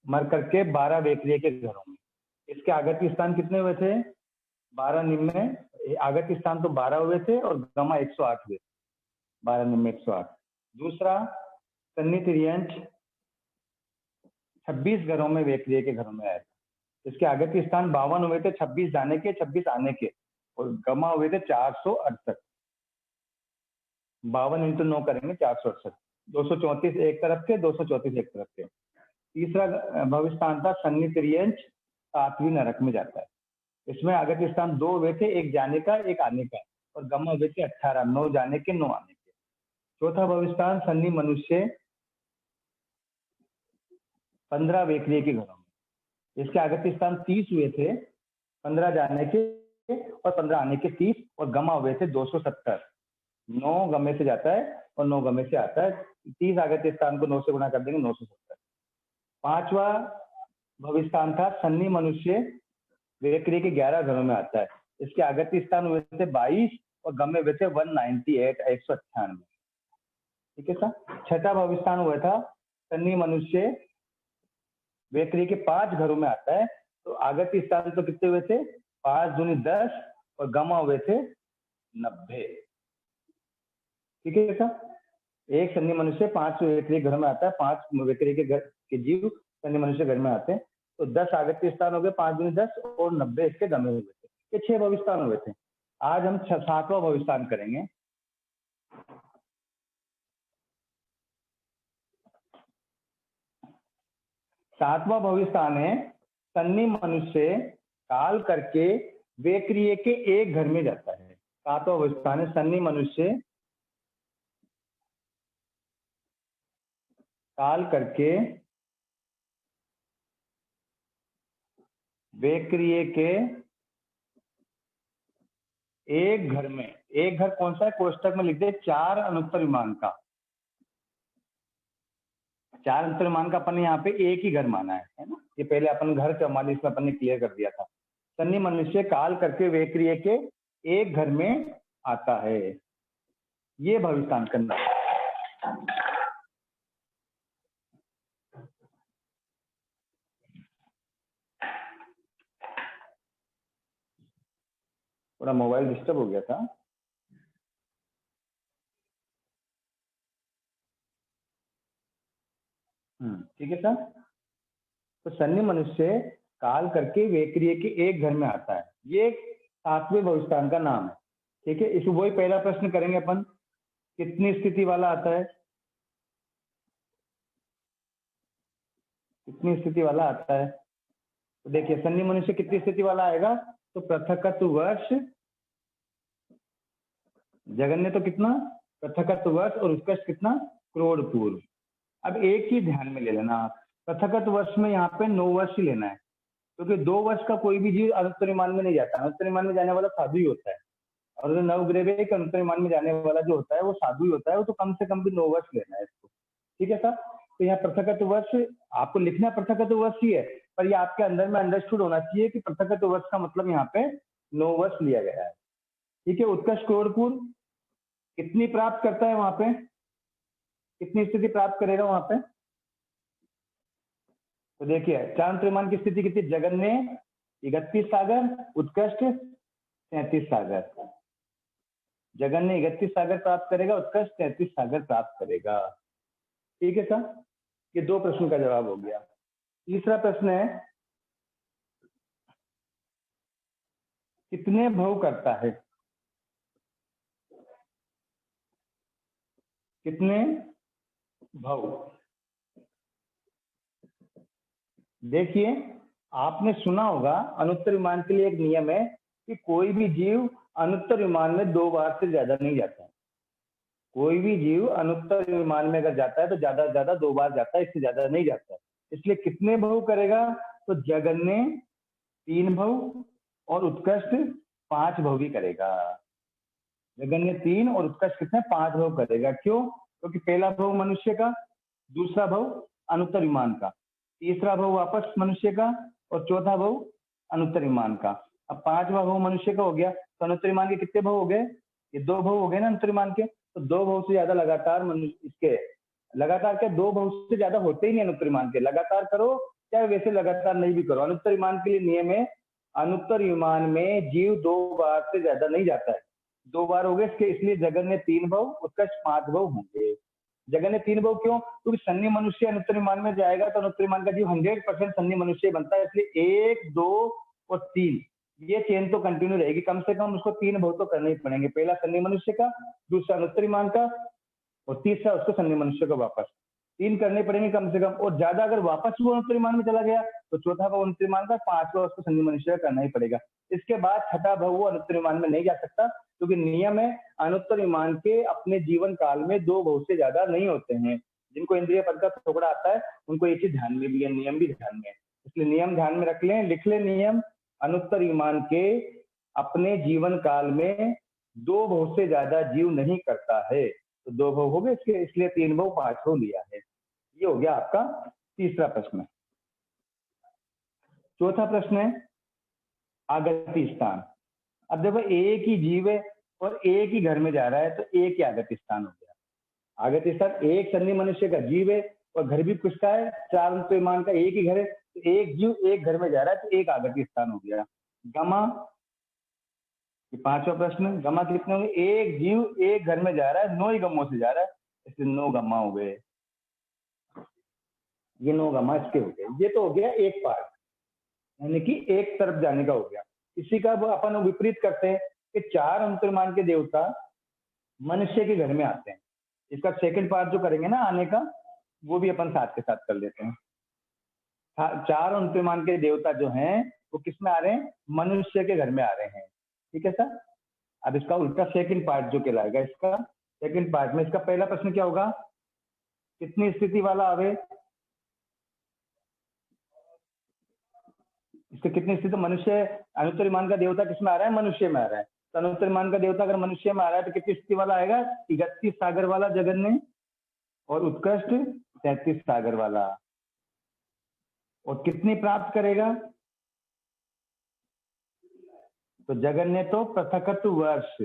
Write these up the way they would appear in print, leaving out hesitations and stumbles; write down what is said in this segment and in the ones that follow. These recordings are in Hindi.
मर करके 12 वेक्रिय के घरों में। इसके आगत्य स्थान कितने हुए थे? 12 निम्न आगत्य स्थान तो 12 हुए थे और गमा 108 हुए, 12 निम्न 108। दूसरा सन्निहित रियंच 26 घरों में वेक्रिय के घरों में आया था। इसके आगत्य स्थान 52 हुए थे, 26 जाने के 26 आने के, और गमा हुए थे 468। 52 इंटू 9 करेंगे 468, 234 एक तरफ के, 234 एक तरफ के। तीसरा भविष्य स्थान था सन्निहित रियंच 7वीं नरक में जाता है। इसमें आगत्य स्थान 2 हुए थे, एक जाने का एक आने का, और गमा हुए थे 18, 9 जाने के 9 आने के। चौथा भविष्य स्थान सन्नी मनुष्य 15 वेक्रिय के घरों में। इसके आगत्य स्थान 30 हुए थे, 15 जाने के और 15 आने के 30, और गमा हुए थे 270। 9 गमे से जाता है और 9 गमे से आता है, 30 आगत्य स्थान को 9 से गुणा कर देंगे, 970। पांचवा भविष्य स्थान था सन्नी मनुष्य वेक्रिय के 11 घरों में आता है। इसके आगत्य स्थान हुए थे 22 और गमे हुए थे 198, 198। ठीक है सर। छठा भविष्य स्थान हुआ था सन्नी मनुष्य वेक्रिय के 5 घरों में आता है। तो आगत्य स्थान तो कितने हुए थे? 5 दूनी 10 और गमा हुए थे 90। ठीक है सर। एक सन्नी मनुष्य 5 वेक्रिय घर में आता है, 5 वेक्रिय के घर के जीव सन्नी मनुष्य घर में आते हैं। तो 10 आगत्य स्थान हो गए, 5 दूनी 10 और 90 इसके गमे हुए थे। ये 6 भविष्य स्थान हुए थे। आज हम 7वां भविष्य स्थान करेंगे। सातवां भविष्य स्थान है सन्नी मनुष्य काल करके वेक्रिय के एक घर में जाता है। सातवां भविष्य स्थान है सन्नी मनुष्य काल करके वेक्रिय के एक घर में। एक घर कौन सा है? कोष्टक में लिख दे 4 अनुत्तर विमान का। 4 अनुत्तर विमान का अपन ने यहाँ पे एक ही घर माना है ना। ये पहले अपन घर 44 में अपन ने क्लियर कर दिया था। सन्नी मनुष्य काल करके वेक्रिय के एक घर में आता है। ये भविष्य स्थान करना। थोड़ा मोबाइल डिस्टर्ब हो गया था। ठीक है सर। तो सन्नी मनुष्य काल करके वेक्रिय के एक घर में आता है। ये 7वें भविष्य स्थान का नाम है। ठीक है। इस वही पहला प्रश्न करेंगे अपन, कितनी स्थिति वाला आता है? कितनी स्थिति वाला आता है? तो देखिए सन्नी मनुष्य कितनी स्थिति वाला आएगा? तो पृथकत्व वर्ष, जगन्य तो कितना? पृथकत्व वर्ष, और उत्कर्ष कितना? करोड़ पूर्व। अब एक ही ध्यान में ले लेना, पृथकत्व वर्ष में यहाँ पे 9 वर्ष ही लेना है, क्योंकि 2 वर्ष का कोई भी जीव अनुत्तर विमान में नहीं जाता। अनुत्तर विमान में जाने वाला साधु ही होता है, और जो नवग्रह के अनुत्तर विमान में जाने वाला जो होता है वो साधु ही होता है। वो तो कम से कम भी 9 वर्ष लेना है इसको। ठीक है सर। तो यहाँ पृथकत्व वर्ष आपको लिखना, पृथकत्व वर्ष ही है, पर ये आपके अंदर में अंडरस्टूड होना चाहिए कि पृथकत्व वर्ष का मतलब यहाँ पे 9 वर्ष लिया गया है। ठीक है। उत्कर्ष करोड़ पूर्व कितनी प्राप्त करता है? वहां पे कितनी स्थिति प्राप्त करेगा वहां पे? तो देखिए 4 अनुत्तर विमान की स्थिति कितनी? जगन्य 31 सागर, उत्कृष्ट 33 सागर। जगन्य 31 सागर प्राप्त करेगा, उत्कृष्ट 33 सागर प्राप्त करेगा। ठीक है सर। ये 2 प्रश्न का जवाब हो गया। तीसरा प्रश्न है कितने भव करता है? कितने भव? देखिए आपने सुना होगा अनुत्तर विमान के लिए एक नियम है कि कोई भी जीव अनुत्तर विमान में 2 बार से ज्यादा नहीं जाता है। कोई भी जीव अनुत्तर विमान में अगर जाता है तो ज्यादा से ज्यादा 2 बार जाता है, इससे ज्यादा नहीं जाता है। इसलिए कितने भव करेगा? तो जगन्य 3 भव और उत्कृष्ट 5 भव भी करेगा। जगन्य 3 और उत्कृष्ट कितने? 5 भव करेगा। क्यों? क्योंकि पहला भव मनुष्य का, दूसरा भव अनुत्तर विमान का, तीसरा भव वापस मनुष्य का, और चौथा भव अनुत्तर विमान का। अब 5वां भव मनुष्य का हो गया, तो अनुत्तर विमान के कितने भव हो गए? ये 2 भव हो गए ना अनुत्तर विमान के। तो 2 भव से ज्यादा लगातार मनुष्य इसके लगातार क्या 2 भव से ज्यादा होते ही नहीं अनुत्तर विमान के। लगातार करो चाहे वैसे लगातार नहीं भी करो। अनुत्तर विमान के लिए नियम है, अनुत्तर विमान में जीव 2 बार से ज्यादा नहीं जाता है। 2 बार हो गए इसके, इसलिए जगन्य 3 भव, उत्कर्ष 5 भव होंगे। जगन्य 3 भव क्यों? क्योंकि सन्नी मनुष्य अनुत्तर विमान में जाएगा तो अनुत्तर विमान का जीव 100% सन्नी मनुष्य बनता है, इसलिए 1, 2 और 3 ये चेन तो कंटिन्यू रहेगी। कम से कम उसको 3 भव तो करने ही पड़ेंगे, पहला सन्नी मनुष्य का, दूसरा अनुत्तर विमान का, और तीसरा उसको सन्नी मनुष्य का वापस 3 करने पड़ेंगे कम से कम। और ज्यादा अगर वापस वो अनुत्तर विमान में चला गया तो चौथा भव अनुत्तर विमान का, 5वां उसको सन्नी मनुष्य का करना ही पड़ेगा। इसके बाद छठा भव वो अनुत्तर विमान में नहीं जा सकता, क्योंकि नियम है अनुत्तर विमान के अपने जीवन काल में 2 भव से ज्यादा नहीं होते हैं। जिनको इंद्रिय पद का थोड़ा आता है उनको ये चीज ध्यान में भी है, नियम भी ध्यान में है, इसलिए नियम ध्यान में रख लें, लिख लें नियम। अनुत्तर विमान के अपने जीवन काल में 2 भव से ज्यादा जीव नहीं करता है, तो 2 भव हो गए इसके, इसलिए 3 भव 5 भव लिया है। ये हो गया आपका तीसरा प्रश्न। चौथा प्रश्न है आगति स्थान। अब देखो एक ही जीव है और एक ही घर में जा रहा है, तो एक ही आगति स्थान हो गया। आगति स्थान एक सन्नी मनुष्य का जीव है और घर भी किसका है, 4 अनुत्तर विमान का एक ही घर है, तो एक जीव एक घर में जा रहा है, तो एक आगति स्थान हो गया। गमा, ये 5वां प्रश्न, गमा कितने होंगे? एक जीव एक घर में जा रहा है, 9 ही गमों से जा रहा है, इसलिए 9 गमा हो गए। ये 9 गमा इसके हो गए। ये तो हो गया एक पार्ट, यानी कि एक तरफ जाने का हो गया। इसी का अपन विपरीत करते हैं कि 4 अनुत्तर विमान के देवता मनुष्य के घर में आते हैं। इसका सेकंड पार्ट जो करेंगे ना आने का, वो भी अपन साथ के साथ कर लेते हैं। 4 अनुत्तर विमान के देवता जो हैं वो किस में आ रहे हैं? मनुष्य के घर में आ रहे हैं। ठीक है सर। अब इसका उल्टा सेकंड पार्ट जो कहलाएगा, इसका सेकंड पार्ट में इसका पहला प्रश्न क्या होगा? कितनी स्थिति वाला आवे? इससे कितनी स्थिति? मनुष्य, अनुत्तर विमान का देवता किसमें आ रहा है? मनुष्य में आ रहा है। तो अनुत्तर विमान का देवता अगर मनुष्य में आ रहा है तो कितनी स्थिति वाला आएगा? 31 सागर वाला जगन्य, और उत्कृष्ट 33 सागर वाला। और कितनी प्राप्त करेगा? तो जगन्य तो पृथकत्व वर्ष,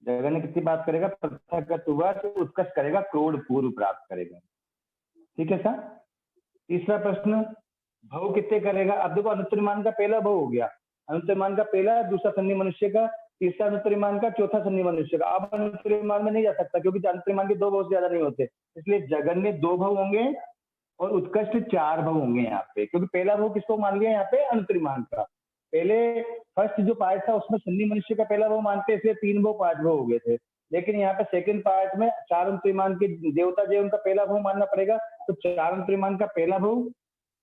जगन्य कितनी बात करेगा? पृथकत्व वर्ष। उत्कृष्ट करेगा करोड़ पूर्व प्राप्त करेगा। ठीक है सर। तीसरा प्रश्न, भव कितने करेगा? अब देखो अनुत्तर विमान का पहला भव हो गया, अनुत्तर विमान का पहला, दूसरा सन्नी मनुष्य का, तीसरा अनुत्तर विमान का, चौथा सन्नी मनुष्य का। अब अनुत्तर विमान में नहीं जा सकता क्योंकि अनुत्तर विमान के 2 भव से ज्यादा नहीं होते, इसलिए जगन्य 2 भव होंगे और उत्कृष्ट 4 भव होंगे यहाँ पे। क्योंकि पहला भव किसको मान लिया यहाँ पे? अनुत्तर विमान का। पहले फर्स्ट जो पार्ट था उसमें सन्नी मनुष्य का पहला भव मानते, इसलिए 3 भव 5 भव हो गए थे। लेकिन यहाँ पे सेकंड पार्ट में 4 अनुत्तर विमान के देवता जो उनका पहला भव मानना पड़ेगा, तो 4 अनुत्तर विमान का पहला भव,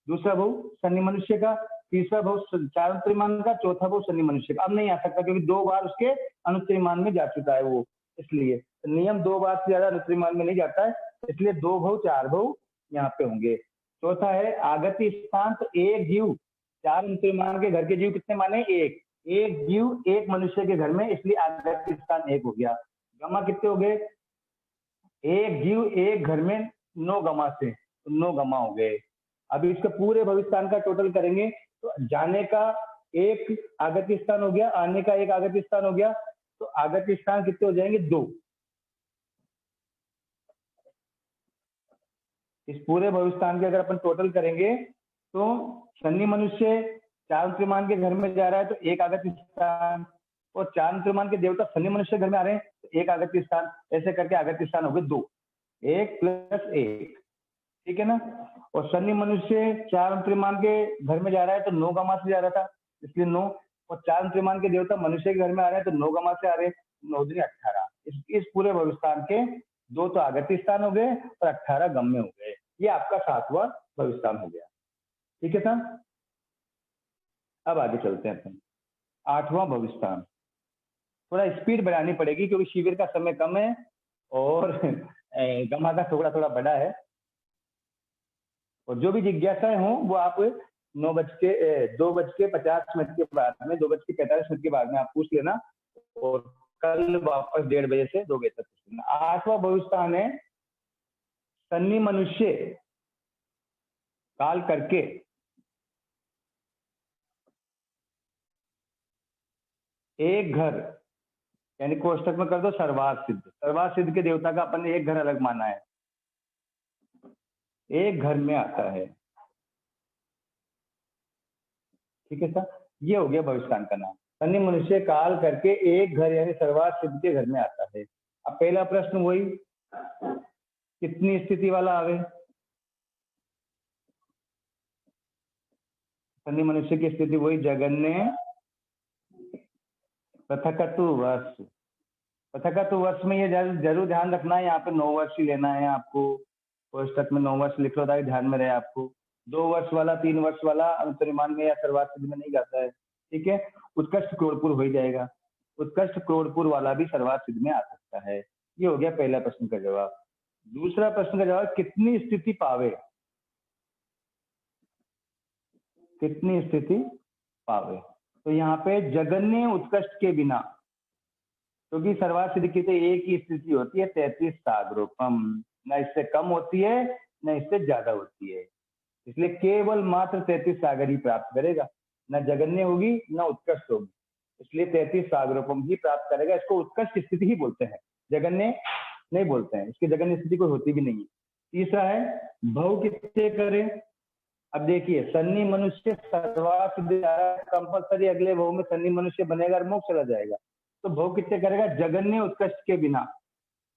दूसरा भव सन्नी मनुष्य का, तीसरा भव 4 अनुत्तर विमान का, चौथा भव सन्नी मनुष्य का। अब नहीं आ सकता क्योंकि 2 बार उसके अनुत्तर विमान में जा चुका है वो, इसलिए तो नियम 2 बार से ज्यादा अनुत्तर विमान में नहीं जाता है, इसलिए 2 भव 4 भव यहाँ पे होंगे। चौथा है आगति स्थान। तो एक जीव, 4 अनुत्तर विमान के घर के जीव कितने माने? एक जीव एक मनुष्य के घर में, इसलिए आगति स्थान 1 हो गया। गमा कितने हो गए? एक जीव एक घर में 9 गमा से, तो 9 गमा हो गए। अभी इसके पूरे भविष्यस्थान का टोटल करेंगे तो जाने का एक आगति स्थान हो गया, आने का एक आगति स्थान हो गया, तो आगति स्थान कितने हो जाएंगे? 2। इस पूरे भविष्यस्थान के अगर अपन टोटल करेंगे तो सन्नी मनुष्य 4 अनुत्तर विमान के घर में जा रहा है तो एक आगति स्थान, और 4 अनुत्तर विमान के देवता सन्नी मनुष्य घर में आ रहे हैं तो एक आगति स्थान, ऐसे करके आगति स्थान हो गए 2, 1 + 1। ठीक है ना। और सन्नी मनुष्य 4 अनुत्तर विमान के घर में जा रहा है तो 9 गमा से जा रहा था, इसलिए 9, और 4 अनुत्तर विमान के देवता मनुष्य के घर में आ रहे हैं तो 9 गमा से आ रहे हैं, 9 दूनी 18। इस पूरे भविष्यस्थान के 2 तो आगति स्थान हो गए और 18 गम्य हो गए। ये आपका 7वां भविष्यस्थान हो गया। ठीक है सर। अब आगे चलते हैं अपन। 8वां भविष्यस्थान। थोड़ा स्पीड बढ़ानी पड़ेगी क्योंकि शिविर का समय कम है और गमा का थोड़ा थोड़ा बड़ा है, और जो भी जिज्ञासाएं हों वो आप 2:50 के बाद में, 2:45 के बाद में आप पूछ लेना, और कल वापस 1:30 बजे से 2 बजे तक पूछ लेना। 8वां भविष्यस्थान है सन्नी मनुष्य काल करके एक घर, यानी कोष्टक में कर दो सर्वार्थ सिद्ध, सर्वार्थ सिद्ध के देवता का अपन ने एक घर अलग माना है, एक घर में आता है। ठीक है सर, ये हो गया भविष्यकाल का नाम। सन्नी मनुष्य काल करके एक घर यानी सर्वात सिद्ध के घर में आता है। अब पहला प्रश्न वही, कितनी स्थिति वाला आवे? सन्नी मनुष्य की स्थिति वही जगन्य पृथकत्व वर्ष। पृथकत्व वर्ष में ये जरूर ध्यान रखना है, यहाँ पे 9 वर्ष ही लेना है आपको। पुस्तक में 9 वर्ष लिख लो ताकि ध्यान में रहे आपको। 2 वर्ष वाला 3 वर्ष वाला अंतरिमान में या सर्वात सिद्ध में नहीं जाता है, ठीक है। उत्कृष्ट क्रोड़पुर हो ही जाएगा, उत्कृष्ट क्रोड़पुर वाला भी सर्वात सिद्ध में आ सकता है। ये हो गया पहला प्रश्न का जवाब। दूसरा प्रश्न का जवाब, कितनी स्थिति पावे? कितनी स्थिति पावे? तो यहाँ पे जगन्य उत्कृष्ट के बिना, क्योंकि सर्वात सिद्ध की तो एक ही स्थिति होती है 33 सागरोपम, न इससे कम होती है न इससे ज्यादा होती है, इसलिए केवल मात्र 33 सागर ही प्राप्त करेगा, न जगन्य होगी न उत्कृष्ट होगी, इसलिए 33 सागरोपम ही प्राप्त करेगा। इसको उत्कृष्ट स्थिति ही बोलते हैं, जगन्य नहीं बोलते हैं, इसकी जगन्य स्थिति कोई होती भी नहीं है। तीसरा है भव कितने करे? अब देखिए, सन्नी मनुष्य सर्वात सिद्ध कंपल्सरी अगले भव में सन्नी मनुष्य बनेगा और मोक्ष चला जाएगा, तो भव कितने करेगा? जगन्य उत्कृष्ट के बिना,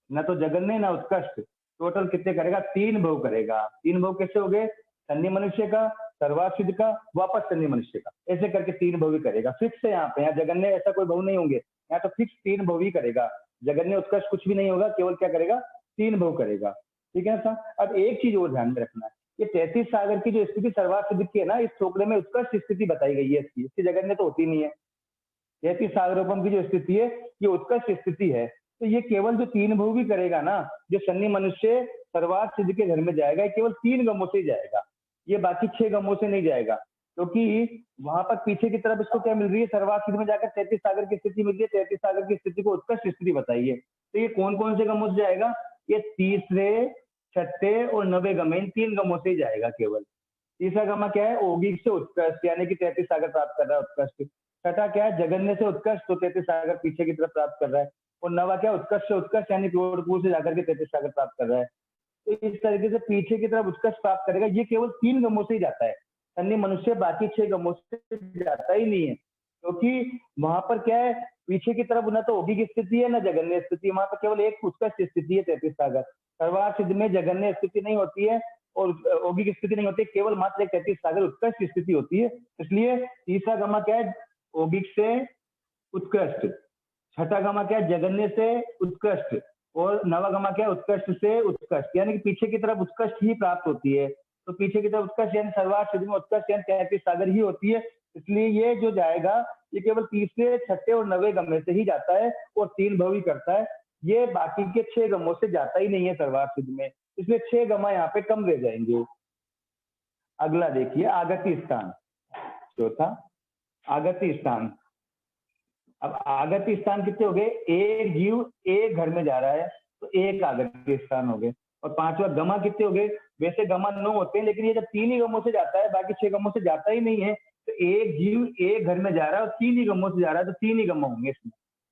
न तो जगन्य न उत्कृष्ट, टोटल कितने करेगा? 3 भव करेगा। 3 भव कैसे हो गए? सन्नी मनुष्य का, सर्वात सिद्ध का, वापस सन्नी मनुष्य का, ऐसे करके 3 भव ही करेगा। फिक्स है यहाँ पे, यहाँ जगन्य ऐसा कोई भव नहीं होंगे, यहाँ तो फिक्स 3 भव ही करेगा। जगन्य उत्कृष्ट कुछ भी नहीं होगा, केवल क्या करेगा? 3 भव करेगा, ठीक है ना। अब एक चीज और ध्यान में रखना है, ये 33 सागर की जो स्थिति सर्वात सिद्ध की है ना, इस छोकरे में उत्कृष्ट स्थिति बताई गई है इसकी जगन्य तो होती नहीं है। 33 सागरोपम की जो स्थिति है ये उत्कृष्ट स्थिति है, तो ये केवल जो 3 भव भी करेगा ना, जो सन्नी मनुष्य सर्वात सिद्ध के घर में जाएगा, केवल 3 गमों से ही जाएगा, ये बाकी 6 गमों से नहीं जाएगा, क्योंकि वहां पर पीछे की तरफ इसको क्या मिल रही है? सर्वात सिद्ध में जाकर 33 सागर की स्थिति मिल रही है, 33 सागर की स्थिति को उत्कृष्ट स्थिति बताई है। तो ये कौन कौन से गमों से जाएगा? ये तीसरे, छठे और 9वें गम, इन 3 गमों से ही जाएगा केवल। तीसरा गमा क्या है? औगिक से उत्कृष्ट, यानी कि 33 सागर प्राप्त कर रहा है, उत्कृष्ट। छठा क्या है? जगन्य से उत्कृष्ट, तो 33 सागर पीछे की तरफ प्राप्त कर रहा है। और 9वां क्या? उत्कृष्ट से उत्कृष्ट, यानी क्रोड़पुर से जाकर के 33 सागर प्राप्त कर रहा है। तो इस तरीके से पीछे की तरफ उत्कृष्ट प्राप्त करेगा, ये केवल 3 गमों से ही जाता है। सन्नी मनुष्य बाकी 6 गमों से जाता ही नहीं है, क्योंकि वहां पर क्या है? पीछे की तरफ न तो औगिक स्थिति है न जगन्य स्थिति, वहां पर केवल एक उत्कृष्ट स्थिति है 33 सागर। सर्वात सिद्ध में जगन्य स्थिति नहीं होती है और औगिक स्थिति नहीं होती है, केवल मात्र एक 33 सागर उत्कृष्ट स्थिति होती है। इसलिए तीसरा गमा क्या है? औगिक से उत्कृष्ट। छठा गमा क्या है? जगन्य से उत्कृष्ट। और 9वां गमा क्या है? उत्कृष्ट से उत्कृष्ट, यानी कि पीछे की तरफ उत्कृष्ट ही प्राप्त होती है। तो पीछे की तरफ उत्कृष्ट यानी सर्वात सिद्ध में उत्कृष्ट यानी 33 सागर ही होती है, इसलिए ये जो जाएगा ये केवल तीसरे, छठे और 9वें गम में से ही जाता है और 3 भव ही करता है, ये बाकी के 6 गमों से जाता ही नहीं है सर्वात सिद्ध में, इसलिए 6 गमा यहाँ पे कम रह जाएंगे। अगला देखिए, आगति स्थान। चौथा आगति स्थान। अब आगति स्थान कितने हो गए? एक जीव एक घर में जा रहा है तो एक आगति स्थान हो गए। और 5वां गमा कितने हो गए? वैसे गमा 9 होते हैं, लेकिन ये जब 3 ही गमों से जाता है, बाकी 6 गमों से जाता ही नहीं है, तो एक जीव एक घर में जा रहा है और 3 ही गमों से जा रहा है, तो 3 ही गम होंगे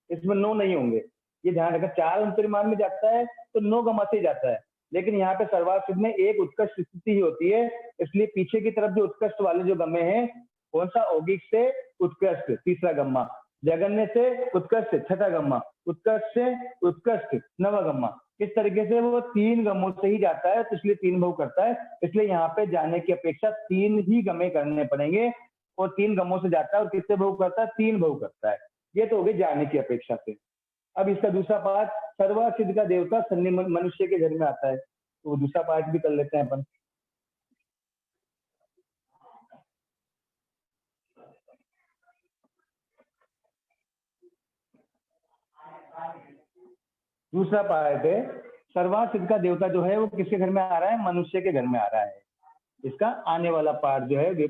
इसमें 9 नहीं होंगे, ये ध्यान रखा। 4 अंतरिमान में जाता है तो 9 गमा से जाता है, लेकिन यहाँ पे सर्वात सिद्ध में एक उत्कृष्ट स्थिति ही होती है, इसलिए पीछे की तरफ जो उत्कृष्ट वाले जो गमे हैं, कौन सा? औगिक से उत्कृष्ट तीसरा गम्मा, जगन्य से उत्कृष्ट छठा गम्मा, उत्कृष्ट से उत्कृष्ट 9वां गम्मा। इस तरीके से वो 3 गमों से ही जाता है, तो इसलिए 3 भव करता है, इसलिए यहाँ पे जाने की अपेक्षा 3 ही गमे करने पड़ेंगे और 3 गमों से जाता है और कितने भव करता है? 3 भव करता है। ये तो हो गई जाने की अपेक्षा से। अब इसका दूसरा पार्ट, सर्वात सिद्ध का देवता सन्नी मनुष्य के घर में आता है, तो दूसरा पार्ट भी कर लेते हैं अपन। दूसरा पार्ट है, सर्वात सिद्ध का देवता जो है वो किसके घर में आ रहा है? मनुष्य के घर में आ रहा है। इसका आने वाला पार्ट जो है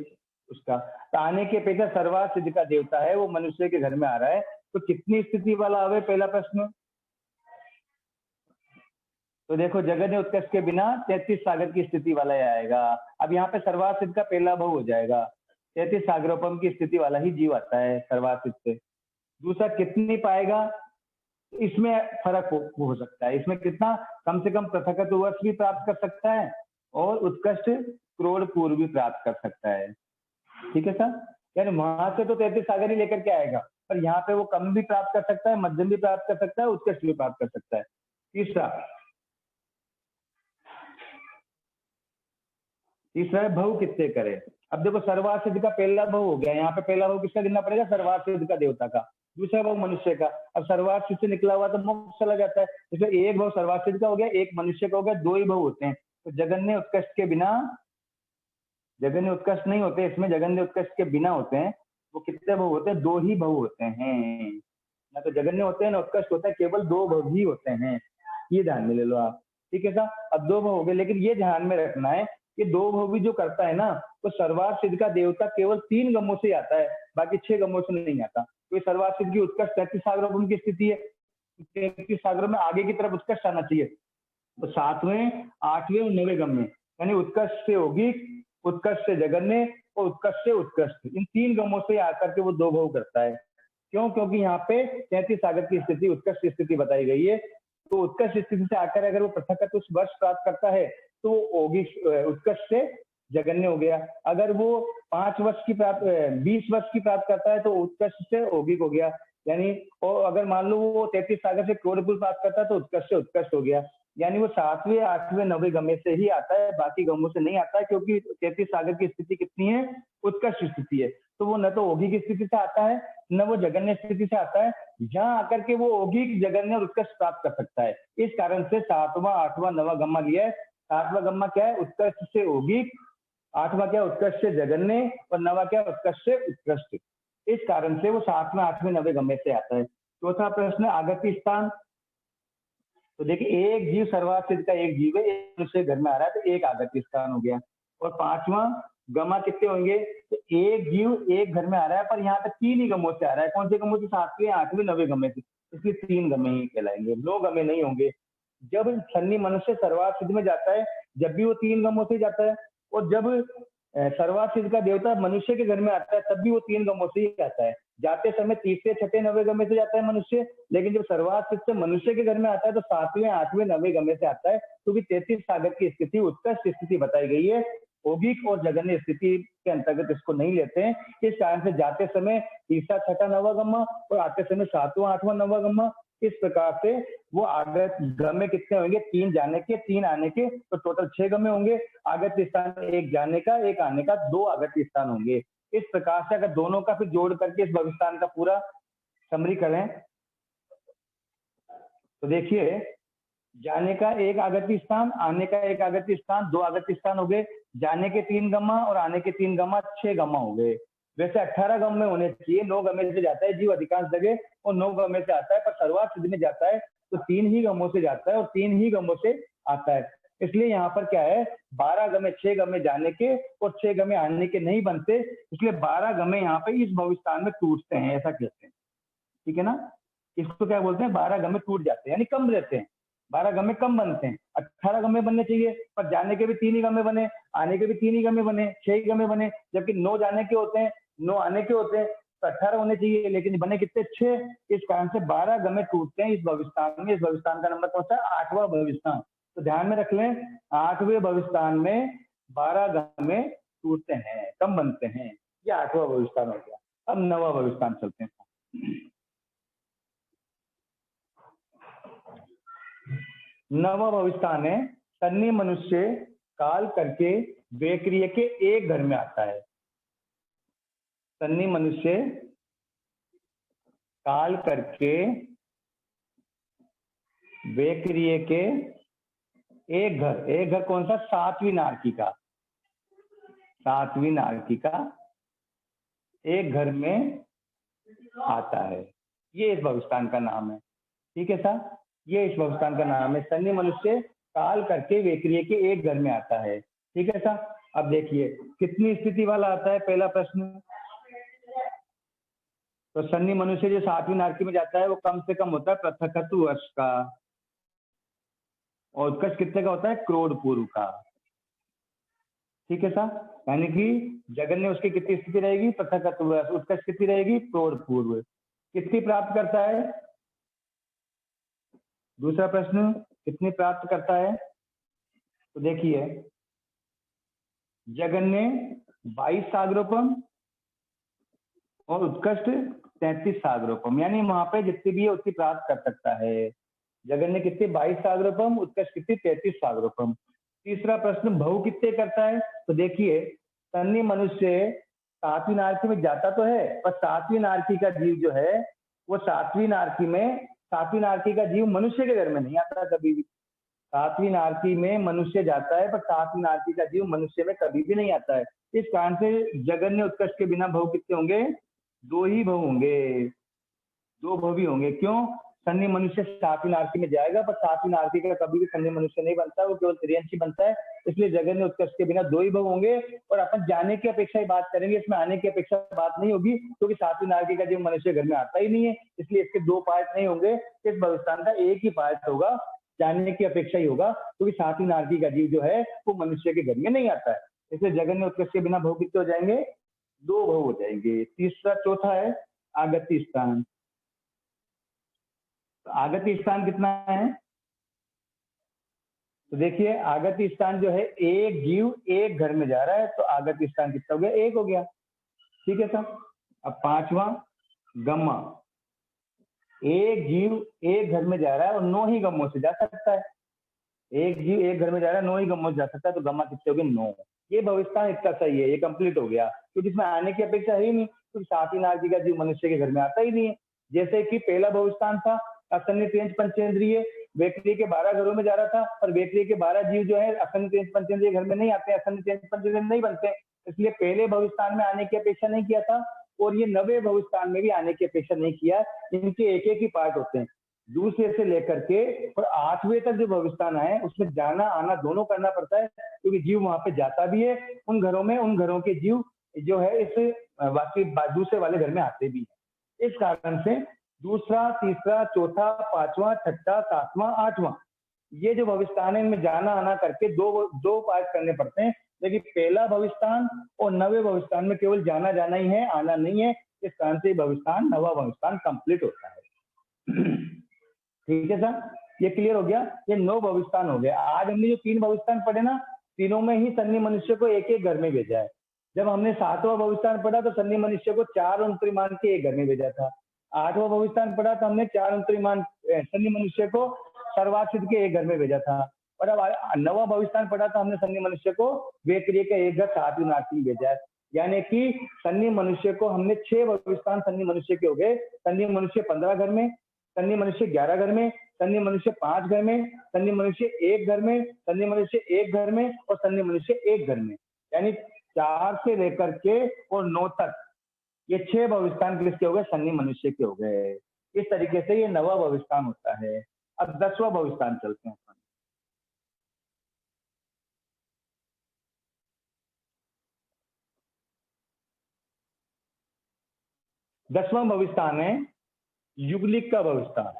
उसका, तो आने की अपेक्षा सर्वात सिद्ध का देवता है वो मनुष्य के घर में आ रहा है, तो कितनी स्थिति वाला आवे? पहला प्रश्न तो देखो, जगन्य उत्कृष्ट के बिना 33 सागर की स्थिति वाला ही आएगा। अब यहाँ पे सर्वात सिद्ध का पहला भव हो जाएगा, 33 सागरोपम की स्थिति वाला ही जीव आता है सर्वात सिद्ध से। दूसरा कितनी पाएगा? इसमें फर्क हो सकता है, इसमें कितना? कम से कम पृथकत्व वर्ष भी प्राप्त कर सकता है और उत्कृष्ट क्रोड़पुर भी प्राप्त कर सकता है, ठीक है सर। यानी वहां से तो 33 सागर ही लेकर के आएगा, पर यहाँ पे वो कम भी प्राप्त कर सकता है, मध्यम भी प्राप्त कर सकता है, उत्कृष्ट भी प्राप्त कर सकता है। तीसरा है बहु कितने करे। अब देखो सर्वार्थ सिद्ध का पहला बहु हो गया, यहाँ पे पहला बहु किसका गिनना पड़ेगा, सर्वार्थ सिद्ध का देवता का। दूसरा बहु मनुष्य का। अब सर्वार्थ सिद्ध से निकला हुआ तो मोक्ष चला जाता है, इसलिए एक बहु सर्वार्थ सिद्ध का हो गया, एक मनुष्य का हो गया, दो ही बहु होते हैं। तो जगन्य उत्कृष्ट के बिना, जगन्य उत्कृष्ट नहीं होते इसमें, जगन्य उत्कृष्ट के बिना होते हैं। वो कितने बहु होते हैं, दो ही बहु होते हैं, ना तो जगन्य होते हैं ना उत्कृष्ट होता है, केवल दो बहु ही होते हैं। ये ध्यान में ले लो आप, ठीक है साहब। अब दो बहु हो गए, लेकिन ये ध्यान में रखना है कि दो बहु भी जो करता है ना, तो सर्वार्थ सिद्ध का देवता केवल 3 गमों से आता है, बाकी 6 गमों से नहीं आता। तो ये सर्वार्थ सिद्ध की उत्कृष्ट 33 सागरों की स्थिति है, 33 सागरों में आगे की तरफ उत्कृष्ट आना चाहिए। तो 7वें, 8वें और 9वें गम में, यानी उत्कृष्ट से होगी, उत्कृष्ट से जगन्य और उत्कृष्ट से उत्कृष्ट, इन 3 गमों से आकर के वो दो बहु करता है। क्यों? क्योंकि यहाँ पे 33 सागर की स्थिति, उत्कृष्ट स्थिति बताई गई है। तो उत्कृष्ट स्थिति से आकर अगर वो पृथक उस वर्ष प्राप्त करता है तो होगी उत्कृष्ट से जगन्य हो गया। अगर वो 5 वर्ष की प्राप्त 20 वर्ष की प्राप्त करता है तो उत्कृष्ट से औगिक हो गया, यानी। और अगर मान लो वो 33 सागर से क्रोधपुर प्राप्त करता है तो उत्कृष्ट से उत्कृष्ट हो गया, यानी वो 7वें, 8वें, 9वें गम्य से ही आता है, बाकी गमों से नहीं आता है, क्योंकि 33 सागर की स्थिति कितनी है, उत्कृष्ट स्थिति है। तो वो न तो औगिक स्थिति से आता है, न वो जगन्य स्थिति से आता है, जहां आकर के वो औगिक, जगन्य और उत्कृष्ट प्राप्त कर सकता है। इस कारण से 7वां, 8वां, 9वां गम्मा लिया है। 7वां गम्मा क्या है, उत्कृष्ट से औगिक, 8वां क्या, उत्कृष्ट से जगन्य, और 9वां क्या, उत्कृष्ट से उत्कृष्ट। इस कारण से वो 7वें, 8वें, 9वें गम्य से आता है। चौथा प्रश्न, आगति स्थान। तो देखिए, एक जीव सर्वार्थ सिद्ध का एक जीव है, एक मनुष्य घर में आ रहा है, तो एक आगति स्थान हो गया। और 5वां गमा कितने होंगे, तो एक जीव एक घर में आ रहा है, पर यहाँ पे 3 ही गमों से आ रहा है। कौन से गमों से, 7वें, 8वें, 9वें गमे से, इसलिए 3 गमे ही कहलाएंगे, 9 गमे नहीं होंगे। जब सन्नी मनुष्य सर्वार्थ सिद्ध में जाता है, जब भी वो 3 गमों से जाता है, और जब सर्वार्थ सिद्ध का देवता मनुष्य के घर में आता है, तब भी वो 3 गमों से ही आता है। जाते समय 3, 6, 9वें गमे से जाता है मनुष्य, लेकिन जब सर्वार्थ सिद्ध से मनुष्य के घर में आता है तो 7वें, 8वें, 9वें गमे से आता है, क्योंकि 33 सागर की स्थिति, उत्कृष्ट स्थिति बताई गई है। औगिक और जगन्य स्थिति के अंतर्गत इसको नहीं लेते हैं। इस कारण से जाते समय तीसरा, छठा, 9वां गम्मा, और आते समय 7वां, 8वां, 9वां गम्मा। इस प्रकार से वो आगत गमे कितने होंगे, 3 जाने के, 3 आने के, तो टोटल 6 गमे होंगे। आगत स्थान 1 जाने का, 1 आने का, 2 आगत स्थान होंगे। इस प्रकार से अगर दोनों का फिर जोड़ करके इस भविष्यस्थान का पूरा समरी करें तो देखिए, जाने का 1 आगति स्थान, आने का 1 आगति स्थान, 2 आगति स्थान हो गए। जाने के 3 गम्मा और आने के 3 गम्मा, 6 गम्मा हो गए। वैसे 18 गम में होने चाहिए, 9 गमे से जाता है जीव अधिकांश जगह, और 9 गमे से आता है, पर सर्वार्थ सिद्ध में जाता है तो 3 ही गमों से जाता है और 3 ही गमों से आता है। इसलिए यहाँ पर क्या है, 12 गमे, 6 गमे जाने के और 6 गमे आने के नहीं बनते, इसलिए 12 गमे यहाँ पे इस भविष्यस्थान में टूटते हैं, ऐसा कहते हैं, ठीक है ना। इसको क्या बोलते हैं, 12 गमे टूट जाते हैं, यानी कम रहते हैं, 12 गमे कम बनते हैं। 18 गमे बनने चाहिए, पर जाने के भी 3 ही गमे बने, आने के भी 3 ही गमे बने, 6 ही गमे बने, जबकि 9 जाने के होते हैं, 9 आने के होते हैं, तो 18 होने चाहिए, लेकिन बने कितने, 6। इस कारण से 12 गमे टूटते हैं इस भविष्यस्थान में। इस भविष्यस्थान का नंबर कौन सा है, 8वां भविष्यस्थान। तो ध्यान में रख लें, 8वें भविष्यस्थान में 12 गमे टूटते हैं, कम बनते हैं। ये 8वां भविष्यस्थान हो गया। अब 9वां भविष्यस्थान चलते हैं। 9वां भविष्यस्थान है, सन्नी मनुष्य काल करके बेक्रिय के एक घर में आता है। सन्नी मनुष्य काल करके बेक्रिय के एक घर कौन सा, 7वीं नारकी का, 7वीं नारकी का एक घर में आता है। ये इस भविष्यस्थान का नाम है, ठीक है साहब, ये इस भविष्यस्थान का नाम है। सन्नी मनुष्य काल करके बेक्रिय के एक घर में आता है, ठीक है साहब। अब देखिए कितनी स्थिति वाला आता है, पहला प्रश्न। तो सन्नी मनुष्य जो 7वीं नारकी में जाता है वो कम से कम होता है पृथकत्व वर्ष का, और उत्कर्ष कितने का होता है, क्रोध पूर्व का, ठीक है साहब। यानी कि जगन्य उसकी कितनी स्थिति रहेगी, पृथकत्व वर्ष, उत्कर्ष कितनी रहेगी, क्रोध पूर्व। कितनी प्राप्त करता है, दूसरा प्रश्न, कितनी प्राप्त करता है। तो देखिए, जगन्य 22 सागरों पर, और उत्कृष्ट 33 सागरोपम, यानी वहां पे जितनी भी है उतनी प्राप्त कर सकता है। जगन्य कितने 22 सागरोपम, उत्कृष्ट कितनी 33 सागरोपम। तीसरा प्रश्न भव कितने करता है, तो देखिए सन्नी मनुष्य सातवीं नारकी में जाता तो है, पर सातवीं नारकी का जीव जो है वो सातवीं नारकी का जीव मनुष्य के घर में नहीं आता कभी भी। सातवीं नारकी में मनुष्य जाता है, पर सातवीं नारकी का जीव मनुष्य में कभी भी नहीं आता है। इस कारण से जगन्य उत्कर्ष के बिना भव कितने होंगे, 2 ही भव होंगे, 2 भव ही होंगे। क्यों, सन्नी मनुष्य सातवीं नारकी में जाएगा, पर सातवीं नारकी का कभी भी सन्नी मनुष्य नहीं बनता, वो केवल त्रियंशी बनता है। इसलिए जगन्य उत्कर्ष के बिना 2 ही भव होंगे। और अपन जाने की अपेक्षा ही बात करेंगे, इसमें आने की अपेक्षा बात नहीं होगी, क्योंकि सातवीं नारकी का जीव मनुष्य घर में आता ही नहीं है, इसलिए इसके 2 पार्ट नहीं होंगे। इस भविष्यवाणी का एक ही पार्ट होगा, जानने की अपेक्षा ही होगा, क्योंकि सातवीं नारकी का जीव जो है वो मनुष्य के घर में नहीं आता है। इसलिए जगन्य उत्कर्ष के बिना भव कितने हो जाएंगे, 2 भव हो जाएंगे। तीसरा चौथा है आगत्य स्थान। तो आगत्य स्थान कितना है, तो देखिए आगत्य स्थान जो है एक जीव एक घर में जा रहा है, तो आगत्य स्थान कितना हो गया, 1 हो गया। ठीक है सर। अब पांचवा गम्मा, एक जीव एक घर में जा रहा है और 9 ही गम्मों से जा सकता है। एक जीव एक घर में जा रहा है, 9 ही गम्मों से जा सकता है, तो गम्मा कितने हो गए, 9। ये भविष्यवाणी इतना सही है, ये कंप्लीट हो गया, क्योंकि इसमें आने की अपेक्षा है ही नहीं, क्योंकि सातवीं नारकी का जीव मनुष्य के घर में आता ही नहीं है। जैसे कि पहला भविष्यवाणी था असन्य त्रियंच पंचेंद्रिय, वेकरी के 12 घरों में जा रहा था, और वेकरी के 12 जीव जो है असन्य त्रियंच पंचेंद्रिय घर में नहीं आते, असन्य त्रियंच पंचेंद्रिय नहीं बनते, इसलिए पहले भविष्यवाणी में आने की अपेक्षा नहीं किया था, और ये नवे भविष्यवाणी में भी आने की अपेक्षा नहीं किया। इनके एक एक ही पार्ट होते हैं, दूसरे से लेकर के और 8वें तक जो भविष्यवाणी है उसमें जाना आना दोनों करना पड़ता है, क्योंकि जीव वहां पे जाता भी है उन घरों में, उन घरों के जीव जो है इस बाकी दूसरे वाले घर में आते भी है। इस कारण से दूसरा, तीसरा, चौथा, पांचवा, छठा, सातवां, आठवां, ये जो भविष्यवाणी है इनमें जाना आना करके दो पार्ट करने पड़ते हैं, लेकिन पहला भविष्यवाणी और नवे भविष्यवाणी में केवल जाना जाना ही है, आना नहीं है। इस कारण से भविष्यवाणी नवा भविष्यवाणी कंप्लीट होता है। ठीक है सर, ये क्लियर हो गया। ये 9 भविष्यवाणी हो गया। आज हमने जो 3 भविष्यवाणी पढ़े ना, तीनों में ही सन्नी मनुष्य को एक एक घर में भेजा है। जब हमने 7वां भविष्यवाणी पढ़ा तो सन्नी मनुष्य को 4 अंतरिमान के एक घर में भेजा था। 8वां भविष्यवाणी पढ़ा तो हमने 4 अंतरिमान सन्नी मनुष्य को सर्वासिद्ध के एक घर में भेजा था। और अब 9वां भविष्यवाणी पढ़ा तो हमने सन्नी मनुष्य को वेक्रिय के एक घर सातवीं नारकी में भेजा है। यानी कि सन्नी मनुष्य को हमने 6 भविष्यवाणी सन्नी मनुष्य के हो गए। सन्नी मनुष्य 15 घर में, सन्नी मनुष्य 11 घर में, सन्नी मनुष्य 5 घर में, सन्नी मनुष्य 1 घर में, सन्नी मनुष्य 1 घर में और सन्नी मनुष्य 1 घर में, यानी 4 से लेकर के और 9 तक ये 6 भविष्यवाणी किसके हो गए, सन्नी मनुष्य के हो गए। इस तरीके से ये नवा भविष्यवाणी होता है। अब 10वां भविष्यवाणी चलते हैं। 10वां भविष्यवाणी है युगलिक का भविष्यवाणी।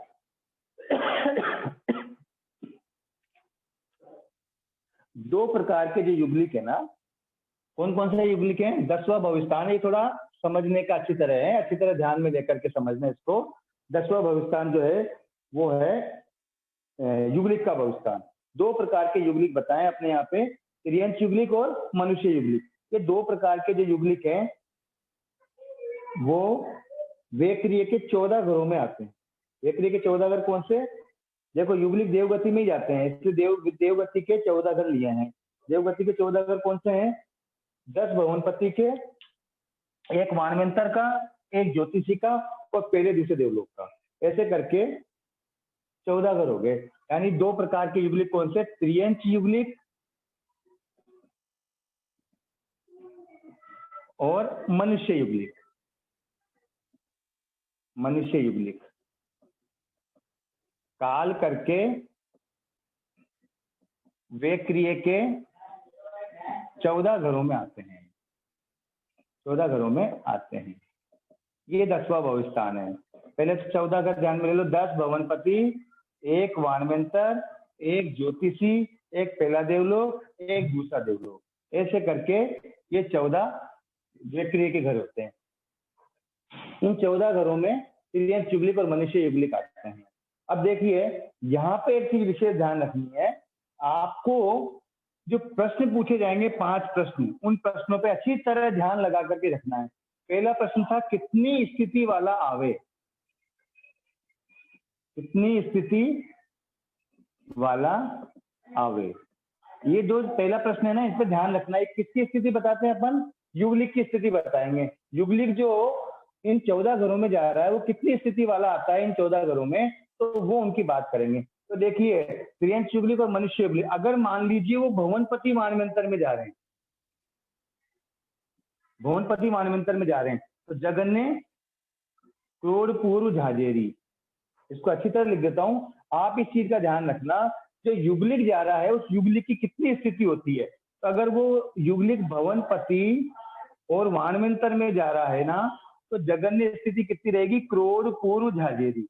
दो प्रकार के जो युगलिक है ना, कौन कौन से युगलिक हैं? 10वां भविष्यवाणी थोड़ा समझने का अच्छी तरह है, अच्छी तरह ध्यान में लेकर के समझना इसको। 10वां भविष्यवाणी जो है वो है युगलिक का भविष्यवाणी। 2 प्रकार के युगलिक बताएं अपने यहाँ पे, त्रियंच युगलिक और मनुष्य युगलिक। ये 2 प्रकार के जो युगलिक हैं वो वेक्रिय के 14 घरों में आते हैं। वेक्रिय के 14 घर कौन से? देखो युगलिक देवगति में ही जाते हैं, इसलिए देवगति के 14 घर लिए हैं। देवगति के 14 घर कौन से हैं? 10 भवनपति के, 1 वानवेंतर का, 1 ज्योतिषी का और पहले दूसरे देवलोक का, ऐसे करके 14 घर हो गए। यानी 2 प्रकार के युगलिक कौन से? त्रियंच युगलिक और मनुष्य युगलिक। मनुष्य युगलिक काल करके वेक्रिय के 14 घरों में आते हैं, 14 घरों में आते हैं। ये 10वां भविष्यवाणी है। पहले 14 घर ध्यान में ले लो। 10 भवनपति, 1 वानवेंतर, 1 ज्योतिषी, 1 पहला देवलोक, 1 दूसरा देवलोक, ऐसे करके ये 14 वेक्रिय के घर होते हैं। इन 14 घरों में त्रियंच युगलिक और मनुष्य युगलिक आते हैं। अब देखिए यहाँ पे एक चीज विशेष ध्यान रखनी है आपको, जो प्रश्न पूछे जाएंगे 5 प्रश्न, उन प्रश्नों पे अच्छी तरह ध्यान लगा करके रखना है। पहला प्रश्न था कितनी स्थिति वाला आवे, कितनी स्थिति वाला आवे। ये जो पहला प्रश्न है ना, इस पर ध्यान रखना है। किसकी स्थिति बताते हैं अपन? युगलिक की स्थिति बताएंगे। युगलिक जो इन 14 घरों में जा रहा है वो कितनी स्थिति वाला आता है इन 14 घरों में, तो वो उनकी बात करेंगे। तो देखिए त्रियंश युगलिक और मनुष्य युगलिक, अगर मान लीजिए वो भुवनपति मानवंतर में जा रहे हैं, भुवनपति मानवंतर में जा रहे हैं, तो जगन्य क्रोड़ पूर्व झाजेरी, इसको अच्छी तरह लिख देता हूं, आप इस चीज का ध्यान रखना। जो युगलिक जा रहा है उस युगलिक की कितनी स्थिति होती है, तो अगर वो युगलिक भवनपति और वानवंतर में जा रहा है ना, तो जगन्य स्थिति कितनी रहेगी? क्रोड़ पूर्व झाजेरी।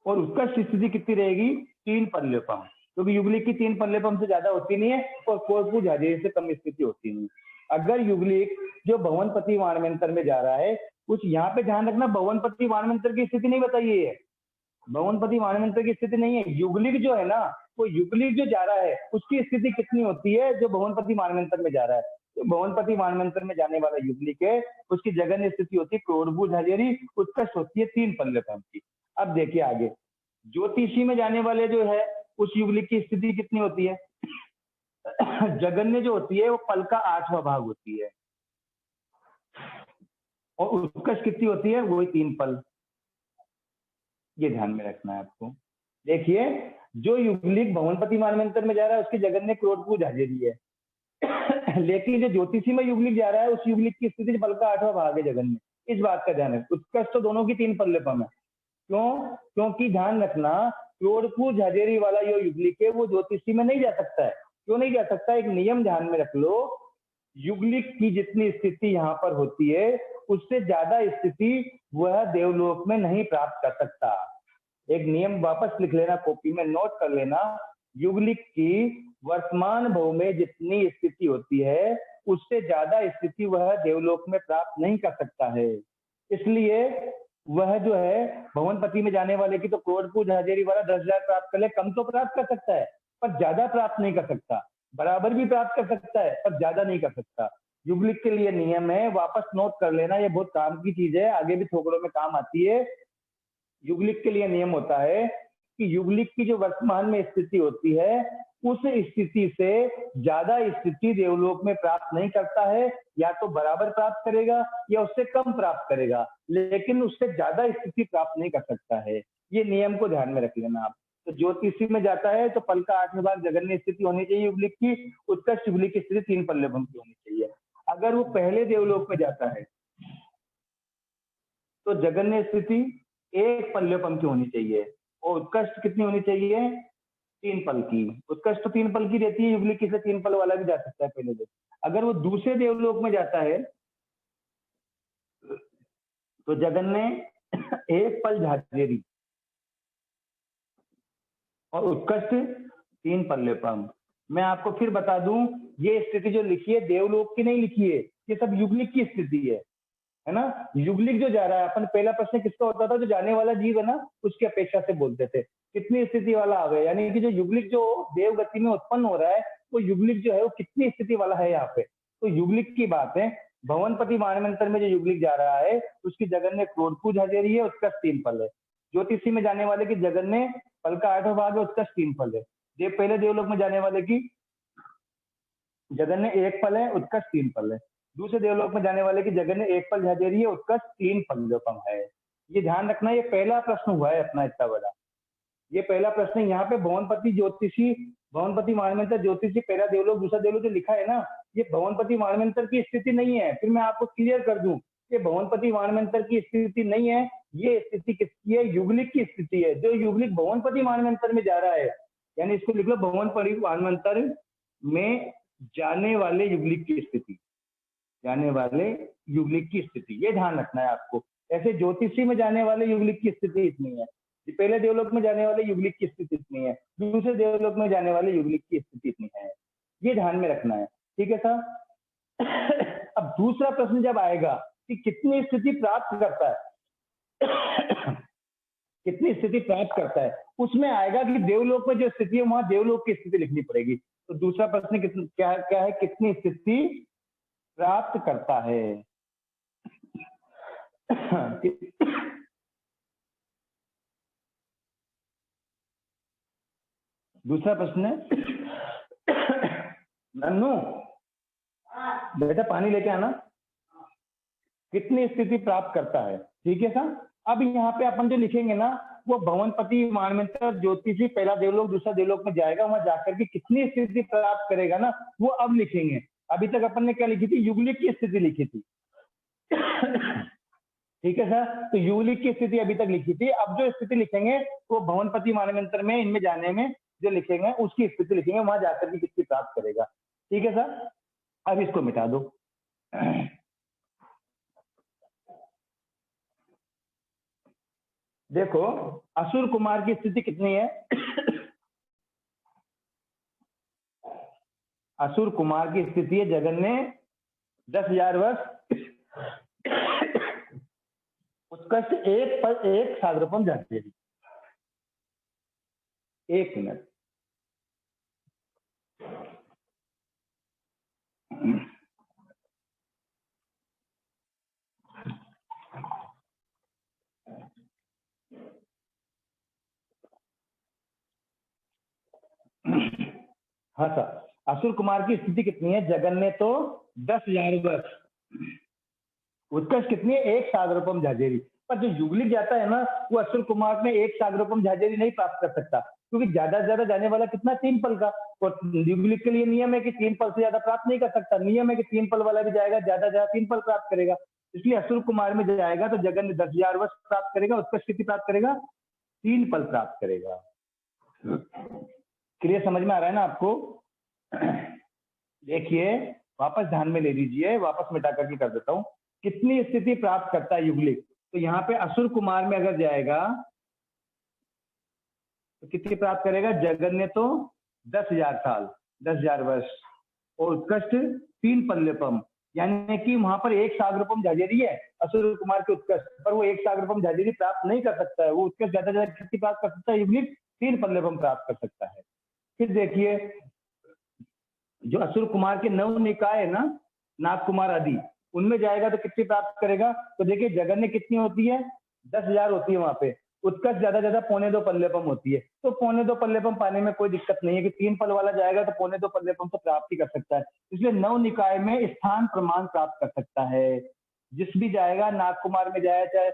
और उत्कर्ष स्थिति कितनी रहेगी? 3 पल्लेपम, क्योंकि युगलिक की 3 पल्लेपम से ज्यादा होती नहीं है और क्रोड़ पूर्व झाजेरी से कम स्थिति होती नहीं। अगर युगलिक जो भवनपति वानवंतर में जा रहा है, कुछ यहाँ पे ध्यान रखना, भवनपति वानवंतर की स्थिति नहीं बताइए है, भवनपति वानवंतर की स्थिति नहीं है। युगलिक जो है ना, वो युगलिक जो जा रहा है उसकी स्थिति कितनी होती है जो भवनपति वानवंतर में जा रहा है। तो भवनपति वानवंतर में जाने वाला युगलिक है, उसकी जगन्य स्थिति होती है क्रोड़भुज झाजेरी, उत्कर्ष होती है 3 पल्लेपम की। अब देखिए आगे, ज्योतिषी में जाने वाले जो है उस युगलिक की स्थिति कितनी होती है? जगन्य जो होती है वो पल का 8वां भाग होती है, और उत्कर्ष कितनी होती है? वही 3 पल। ये ध्यान में रखना है आपको। देखिए जो युगलिक भवनपति मानवंतर में जा रहा है उसकी जगन्य क्रोड़पूज झाजेरी है, लेकिन जो ज्योतिषी में युगलिक जा रहा है उस युगलिक की स्थिति बल का 8वां भाग है जगन्य। इस बात का ध्यान है। उत्कर्ष तो दोनों की 3 पल्लेपम है। क्यों? क्योंकि ध्यान रखना, क्रोड़पूज झाजेरी वाला जो युगलिक है वो ज्योतिषी में नहीं जा सकता है। क्यों नहीं जा सकता? एक नियम ध्यान में रख लो, युगलिक की जितनी स्थिति यहाँ पर होती है उससे ज्यादा स्थिति वह देवलोक में नहीं प्राप्त कर सकता। एक नियम वापस लिख लेना, कॉपी में नोट कर लेना, युगलिक की वर्तमान भव में जितनी स्थिति होती है उससे ज्यादा स्थिति वह देवलोक में प्राप्त नहीं कर सकता है। इसलिए वह जो है भवनपति में जाने वाले की तो क्रोड़पूज झाजेरी वाला 10,000 प्राप्त कर ले, कम तो प्राप्त कर सकता है पर ज्यादा प्राप्त नहीं कर सकता। बराबर भी प्राप्त कर सकता है पर ज्यादा नहीं कर सकता। युगलिक के लिए नियम है, वापस नोट कर लेना, ये बहुत काम की चीज है, आगे भी थोकड़ों में काम आती है। युगलिक के लिए नियम होता है कि युगलिक की जो वर्तमान में स्थिति होती है उस स्थिति से ज्यादा स्थिति देवलोक में प्राप्त नहीं करता है, या तो बराबर प्राप्त करेगा या उससे कम प्राप्त करेगा, लेकिन उससे ज्यादा स्थिति प्राप्त नहीं कर सकता है। ये नियम को ध्यान में रख लेना आप। तो ज्योतिषी में जाता है तो पल का 8वां भाग जगन्य स्थिति होनी चाहिए युगलिक की, उत्कर्ष युगलिक की स्थिति 3 पल्लेपम की होनी चाहिए। अगर वो पहले देवलोक में जाता है तो जगन्य स्थिति 1 पल्लेपम की होनी चाहिए और उत्कर्ष कितनी होनी चाहिए? 3 पल की। उत्कर्ष तो 3 पल की रहती है, युगलिक की से 3 पल वाला भी जा सकता है पहले देव। अगर वो दूसरे देवलोक में जाता है तो जगन्य 1 पल झाजेरी और उत्कर्ष 3 पल्लेपम। मैं आपको फिर बता दूं, ये स्थिति जो लिखी है देवलोक की नहीं लिखी है, ये सब युगलिक की स्थिति है ना। युगलिक जो जा रहा है, अपन पहला प्रश्न किसका होता था? जो जाने वाला जीव है ना उसकी अपेक्षा से बोलते थे कितनी स्थिति वाला आवे, यानी कि जो युगलिक जो देवगति में उत्पन्न हो रहा है वो युगलिक जो है वो कितनी स्थिति वाला है यहाँ पे। तो युगलिक की बात है। भवनपति मानवंतर में जो युगलिक जा रहा है उसकी जगन्य क्रोड़पूज झाजेरी है, उसका 3 पल है। ज्योतिषी में जाने वाले की जगन्य पल का 8वां भाग है, उसका 3 पल है। देव पहले देवलोक में जाने वाले की जगन्य 1 पल है, उत्कर्ष 3 पल है। दूसरे देवलोक में जाने वाले की जगन्य 1 पल झाजेरी है, उत्कर्ष 3 पल्लेपम है। ये ध्यान रखना, ये पहला प्रश्न हुआ है अपना इतना बड़ा। ये पहला प्रश्न यहाँ पे भवनपति ज्योतिषी, भवनपति मानवंतर ज्योतिषी पहला देवलोक दूसरा देवलोक जो लिखा है ना, ये भवनपति मानवंतर की स्थिति नहीं है। फिर मैं आपको क्लियर कर दूं, ये भवनपति मानवंतर की स्थिति नहीं है, ये स्थिति किसकी है? युगलिक की स्थिति है। जो युगलिक भवनपति मानवंतर में जा रहा है, यानी इसको लिख लो भवनपति मानवंतर में जाने वाले युगलिक की स्थिति, जाने वाले युगलिक की स्थिति, ये ध्यान रखना है आपको। ऐसे ज्योतिषी में जाने वाले युगलिक की स्थिति इतनी है, पहले देवलोक में जाने वाले युगलिक की स्थिति इतनी है, दूसरे देवलोक में जाने वाले युगलिक की स्थिति इतनी है। ये ध्यान में रखना है, ठीक है सर। अब दूसरा प्रश्न जब आएगा कि कितनी स्थिति प्राप्त करता है, कितनी स्थिति प्राप्त करता है, उसमें आएगा कि देवलोक में जो स्थिति है वहां देवलोक की स्थिति लिखनी पड़ेगी। तो दूसरा प्रश्न क्या क्या है, कितनी स्थिति प्राप्त करता है। दूसरा प्रश्न है, नन्नू बेटा पानी लेके आना, कितनी स्थिति प्राप्त करता है। ठीक है सर। अब यहाँ पे अपन जो लिखेंगे ना, वो भवनपति, मानवेंतर, ज्योतिषी, पहला देवलोक दूसरा देवलोक में जाएगा, वहां जाकर के कितनी स्थिति प्राप्त करेगा ना, वो अब लिखेंगे। अभी तक अपन ने क्या लिखी थी, युगलिक की स्थिति लिखी थी। ठीक है सर। तो युगलिक की स्थिति अभी तक लिखी थी। अब जो स्थिति लिखेंगे वो भवनपति, मानवेंतर में, इनमें जाने में जो लिखेंगे उसकी स्थिति लिखेंगे, वहां जाकर के कितनी प्राप्त करेगा। ठीक है सर। अब इसको मिटा दो। देखो असुर कुमार की स्थिति कितनी है। असुर कुमार की स्थिति है, जगन ने 10,000 वर्ष उत्कृष्ट एक पर एक सागरपम जाती है। एक मिनट। हाँ सर, असुर कुमार की स्थिति कितनी है, जगन ने तो 10,000 वर्ष उत्कर्ष कितनी है, एक सागरोपम झाजेरी। पर जो युगलिक जाता है ना, वो असुर कुमार में एक सागरोपम झाजेरी नहीं प्राप्त कर सकता, क्योंकि ज्यादा से ज्यादा जाने वाला कितना, 3 पल का। और युगलिक के लिए नियम है कि 3 पल से ज्यादा प्राप्त नहीं कर सकता। नियम है कि 3 पल वाला भी जाएगा, ज्यादा से ज्यादा 3 पल प्राप्त करेगा। इसलिए असुर कुमार में जाएगा तो जगन ने 10,000 वर्ष प्राप्त करेगा, उत्कर्ष कितनी प्राप्त करेगा, 3 पल प्राप्त करेगा। क्लियर, समझ में आ रहा है ना आपको। देखिए वापस ध्यान में ले लीजिए, वापस मिटा करके कर देता हूं। कितनी स्थिति प्राप्त करता है युगलिक, तो यहाँ पे असुर कुमार में अगर जाएगा तो कितनी प्राप्त करेगा, जगन ने तो 10,000 साल, 10,000 वर्ष, और उत्कृष्ट 3 पल्लेपम, यानी कि वहां पर एक सागरपम झाजेरी है असुर कुमार के उत्कृष्ट, पर वो एक सागरपम झाजेरी प्राप्त नहीं कर सकता है। वो उत्कृष्ट ज्यादा ज्यादा कितनी प्राप्त कर सकता है, युगलिक 3 पल्लेपम प्राप्त कर सकता है। फिर देखिए जो असुर कुमार के 9 निकाय है ना, नाग कुमार आदि, उनमें जाएगा तो कितनी प्राप्त करेगा। तो देखिए जगन ने कितनी होती है, 10,000 होती है वहां पे। उत्कर्ष ज्यादा ज्यादा 2.25 पल्लेपम होती है। तो 2.25 पल्लेपम पाने में कोई दिक्कत नहीं है कि 3 पल वाला जाएगा तो 2.25 पल्लेपम तो प्राप्त ही कर सकता है। इसलिए 9 निकाय में स्थान प्रमाण प्राप्त कर सकता है। जिस भी जाएगा, नाग कुमार में जाए चाहे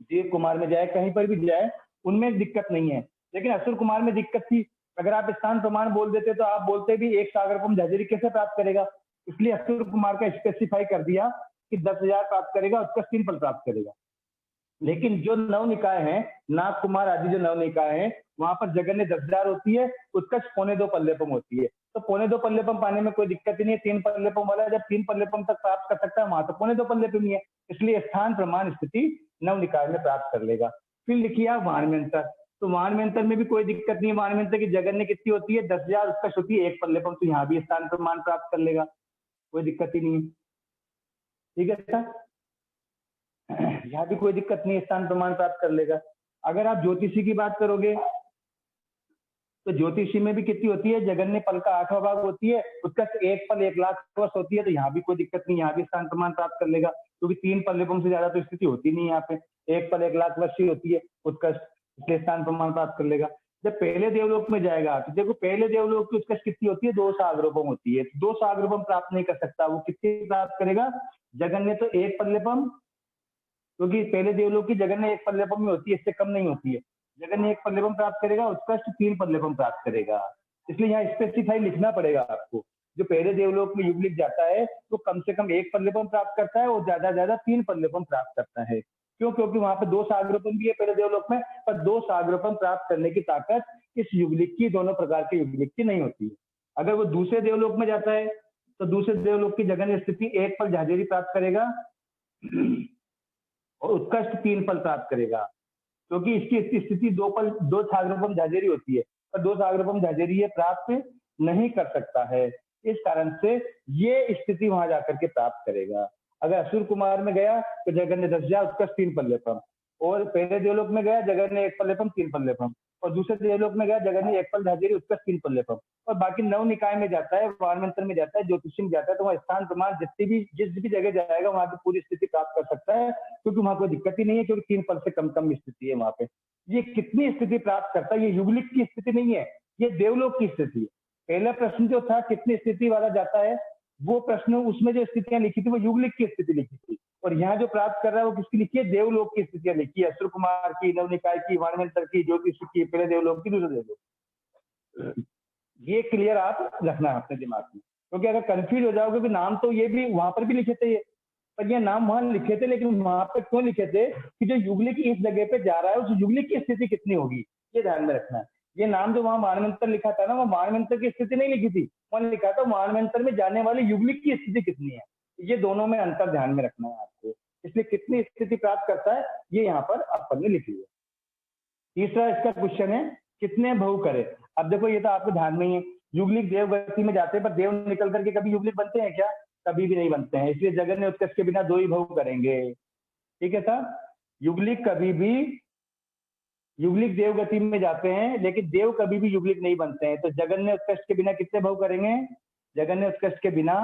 देव कुमार में जाए, कहीं पर भी जाए, उनमें दिक्कत नहीं है। लेकिन असुर कुमार में दिक्कत थी। अगर आप स्थान प्रमाण बोल देते तो आप बोलते भी एक सागरपम झाजेरी कैसे प्राप्त करेगा। इसलिए असुर कुमार का स्पेसिफाई कर दिया कि 10,000 प्राप्त करेगा, उसका 3 पल प्राप्त करेगा। लेकिन जो 9 निकाय हैं, नाग कुमार आदि जो 9 निकाय हैं, वहां पर जगन ने 10,000 होती है, उसका 2.25 पल्लेपम होती है। तो 2.25 पल्लेपम पाने में कोई दिक्कत ही नहीं है। 3 पल्लेपम वाला जब 3 पल्लेपम तक प्राप्त कर सकता है, वहां तो 2.25 पल्लेपम ही है। इसलिए स्थान प्रमाण स्थिति 9 निकाय में प्राप्त कर लेगा। फिर लिखिए वाणमेंतर। तो वाणमेंतर में भी कोई दिक्कत नहीं है। वाणमेंतर की जगन ने कितनी होती है, 10,000, उसका होती है 1 पल्लेपम। तो यहाँ भी स्थान प्रमाण प्राप्त कर लेगा, कोई दिक्कत ही नहीं है। ठीक है सर, यहाँ भी कोई दिक्कत नहीं है, स्थान प्रमाण प्राप्त कर लेगा। अगर आप ज्योतिषी की बात करोगे तो ज्योतिषी में भी कितनी होती है, जगन ने पल का 8वां भाग होती है, उसका 1 पल 1 लाख वर्ष होती है। तो यहाँ भी कोई दिक्कत नहीं, यहाँ भी स्थान प्रमाण प्राप्त कर लेगा, क्योंकि 3 पल्लेपम से ज्यादा तो स्थिति होती नहीं है। यहाँ पे 1 पल 1 लाख वर्ष ही होती है उत्कर्ष, इसलिए स्थान प्रमाण प्राप्त कर लेगा। जब पहले देवलोक में जाएगा तो देखो पहले देवलोक की उत्कर्ष कितनी होती है, 2 सागरोपम होती है। 2 सागरोपम प्राप्त नहीं कर सकता, वो कितनी प्राप्त करेगा, जगन ने तो 1 पल्लेपम, क्योंकि पहले देवलोक की जगन ने 1 पल्लेपम ही होती है, इससे कम नहीं होती है। जगन ने 1 पल्लेपम प्राप्त करेगा, उत्कृष्ट 3 पल्लेपम प्राप्त करेगा। इसलिए यहाँ स्पेसिफाई लिखना पड़ेगा आपको। जो पहले देवलोक में युगलिक जाता है वो कम से कम 1 पल्लेपम प्राप्त करता है और ज्यादा ज्यादा 3 पल्लेपम प्राप्त करता है। क्यों, क्योंकि वहां पे 2 सागरोपम भी है पहले देवलोक में, पर 2 सागरोपम प्राप्त करने की ताकत इस युगलिक की, दोनों प्रकार के युगलिक की नहीं होती है। अगर वो दूसरे देवलोक में जाता है तो दूसरे देवलोक की जगन स्थिति 1 पल झाजेरी प्राप्त करेगा और उत्कृष्ट 3 पल प्राप्त करेगा, क्योंकि इसकी स्थिति 2 सागरोपम झाजेरी होती है, पर 2 सागरोपम झाजेरी ये प्राप्त नहीं कर सकता है। इस कारण से ये स्थिति वहां जाकर के प्राप्त करेगा। अगर असुर कुमार में गया तो जगन ने 10,000, उत्कृष्ट 3 पल्लेपम। और पहले देवलोक में गया जगन्य एक पल्लेपम तीन पल्लेपम, और दूसरे देवलोक में गया जगन्य एक पल धाजेरी उसका तीन पल्लेपम, और बाकी नव निकाय में जाता है, वाणमंत्र में जाता है, ज्योतिषी में जाता है, तो वहाँ स्थान प्रमाण जिस भी जगह जाएगा वहां की पूरी स्थिति प्राप्त कर सकता है, क्योंकि वहां कोई दिक्कत ही नहीं है, क्योंकि तीन पल से कम स्थिति है वहां पे। ये कितनी स्थिति प्राप्त करता है, ये युगलिक की स्थिति नहीं है, ये देवलोक की स्थिति है। पहला प्रश्न जो था कितनी स्थिति वाला जाता है, वो प्रश्न उसमें जो स्थितियां लिखी थी वो युगलिक की स्थिति लिखी थी, और यहाँ जो प्राप्त कर रहा है वो किसकी लिखी है, देवलोक की स्थितियां लिखी है, असुर कुमार की, नवनिकाय की, वाणमंत्र की, ज्योतिष की, पहले देवलोक की, दूसरे देवलोक। ये क्लियर आप रखना है अपने दिमाग में, क्योंकि अगर कंफ्यूज हो जाओगे कि नाम तो ये भी वहां पर भी लिखे थे, ये पर ये नाम वहां लिखे थे, लेकिन वहां पर क्यों लिखे थे कि जो युगलिक इस जगह पे जा रहा है उस युगलिक की स्थिति कितनी होगी, ये ध्यान में रखना है। ये नाम जो वहां वाणमंत्र लिखा था ना, वो वाणमंत्र की स्थिति नहीं लिखी थी, वहां लिखा था वाणमंत्र में जाने वाले युगलिक की स्थिति कितनी है। ये दोनों में अंतर ध्यान में रखना है आपको, इसलिए कितनी स्थिति प्राप्त करता है ये यहाँ पर अपन ने लिखी है। तीसरा इसका क्वेश्चन है कितने भव करे। अब देखो ये तो आपके ध्यान में ही है, युगलिक देव गति में जाते हैं, पर देव निकल करके कभी युगलिक बनते हैं क्या, कभी भी नहीं बनते हैं, इसलिए जगन्य उत्कर्ष के बिना दो ही भव करेंगे। ठीक है साहब, युगलिक कभी भी युगलिक देव गति में जाते हैं, लेकिन देव कभी भी युगलिक नहीं बनते हैं, तो जगन्य उत्कर्ष के बिना कितने भव करेंगे, जगन्य उत्कर्ष के बिना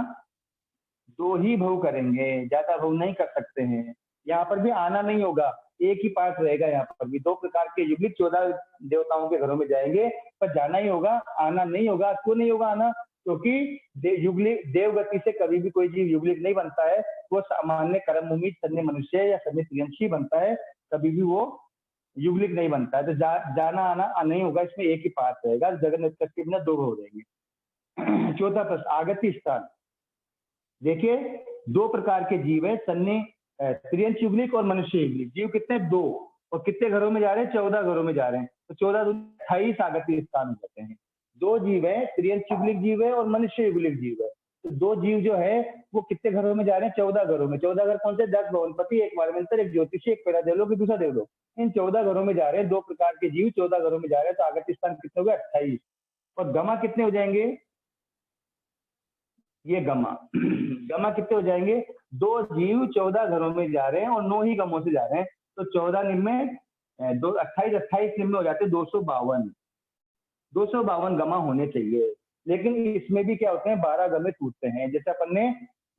दो ही भव करेंगे, ज्यादा भव नहीं कर सकते हैं। यहाँ पर भी आना नहीं होगा, एक ही पार्ट रहेगा, यहाँ पर भी दो प्रकार के युगलिक 14 देवताओं के घरों में जाएंगे, पर जाना ही होगा, आना नहीं होगा। क्यों नहीं होगा आना, क्योंकि युगलिक देवगति से कभी भी कोई जीव युगलिक नहीं बनता है, वो सामान्य कर्म उम्मीद सन्य मनुष्य या सन्य प्रियंशी बनता है, कभी भी वो युगलिक नहीं बनता है। तो जाना आना नहीं होगा, इसमें एक ही पार्ट रहेगा, जगन्य उत्कर्ष के बिना दो हो रहेंगे। चौथा प्रश्न, आगति स्थान। देखिए दो प्रकार के जीव है, सन्य त्रियंश युगलिक और मनुष्य युगलिक। जीव कितने, दो, और कितने घरों में जा रहे हैं, 14 घरों में जा रहे हैं, तो 14 28 आगति स्थान हो जाते हैं। दो जीव है, त्रियंश युगलिक जीव है और मनुष्य युगलिक जीव है, तो दो जीव जो है वो कितने घरों में जा रहे हैं, 14 घरों में। 14 घर कौन से, 10 भवनपति, एक वाणमंत्र, एक ज्योतिषी, एक पहला देवलोक, दूसरा देवलोक, इन 14 घरों में जा रहे हैं। दो प्रकार के जीव 14 घरों में जा रहे हैं, तो आगति स्थान कितने हो गए, 28। और गमा कितने हो जाएंगे, ये गमा गमा कितने हो जाएंगे, दो जीव 14 घरों में जा रहे हैं और 9 ही गमों से जा रहे हैं, तो 14 निम्न में 28 निम्न हो जाते हैं 252। 252 गमा होने चाहिए, लेकिन इसमें भी क्या होते हैं, 12 गमे टूटते हैं। जैसे अपन ने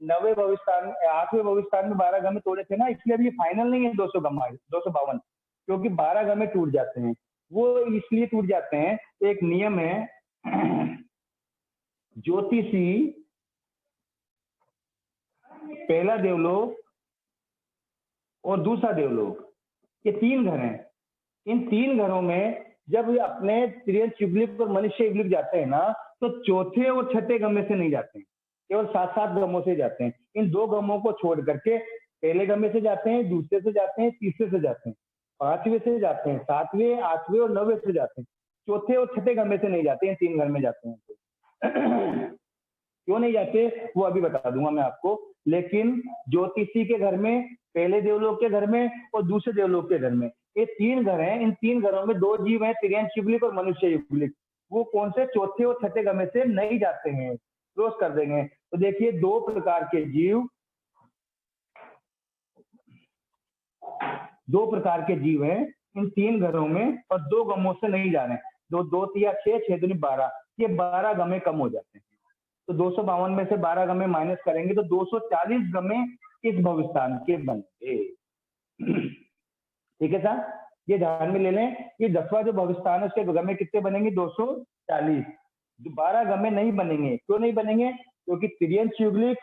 9वें भविष्यस्थान 8वें भविष्यस्थान में 12 गमे तोड़े थे ना, इसलिए अभी फाइनल नहीं है 252, क्योंकि 12 गमे टूट जाते हैं। वो इसलिए टूट जाते हैं, तो एक नियम है ज्योतिषी, पहला देवलोक और दूसरा देवलोक, ये 3 घर हैं। इन 3 घरों में जब अपने त्रियंश युगलिक और मनुष्य युगलिक जाते हैं ना, तो चौथे और छठे गमे से नहीं जाते हैं, केवल 7-7 गमों से जाते हैं। इन 2 गमों को छोड़ करके पहले गमे से जाते हैं, दूसरे से जाते हैं, तीसरे से जाते हैं, 5वें से जाते हैं, 7वें, 8वें और 9वें से जाते हैं। चौथे और छठे गमे से नहीं जाते हैं, 3 घर में जाते हैं। तो क्यों नहीं जाते वो अभी बता दूंगा मैं आपको, लेकिन ज्योतिषी के घर में, पहले देवलोक के घर में और दूसरे देवलोक के घर में, ये 3 घर हैं। इन 3 घरों में 2 जीव हैं, त्रियंश युगलिक और मनुष्य युगलिक। वो कौन से, चौथे और छठे गमे से नहीं जाते हैं, क्रॉस कर देंगे। तो देखिए 2 प्रकार के जीव, 2 प्रकार के जीव हैं इन 3 घरों में, और 2 गमों से नहीं जा रहे हैं। 2 2 3 6 6 दूनी 12, ये 12 गमे कम हो जाते हैं। तो 252 में से 12 गमे माइनस करेंगे तो 240 गमे इस भविष्यस्थान के बनेंगे। ठीक है साहब, ये ध्यान में ले लें, ये 10वां जो भविष्यस्थान है उसके गमे कितने बनेंगे, 240। 12 गमे नहीं बनेंगे, क्यों नहीं बनेंगे, क्योंकि त्रियंश युगलिक,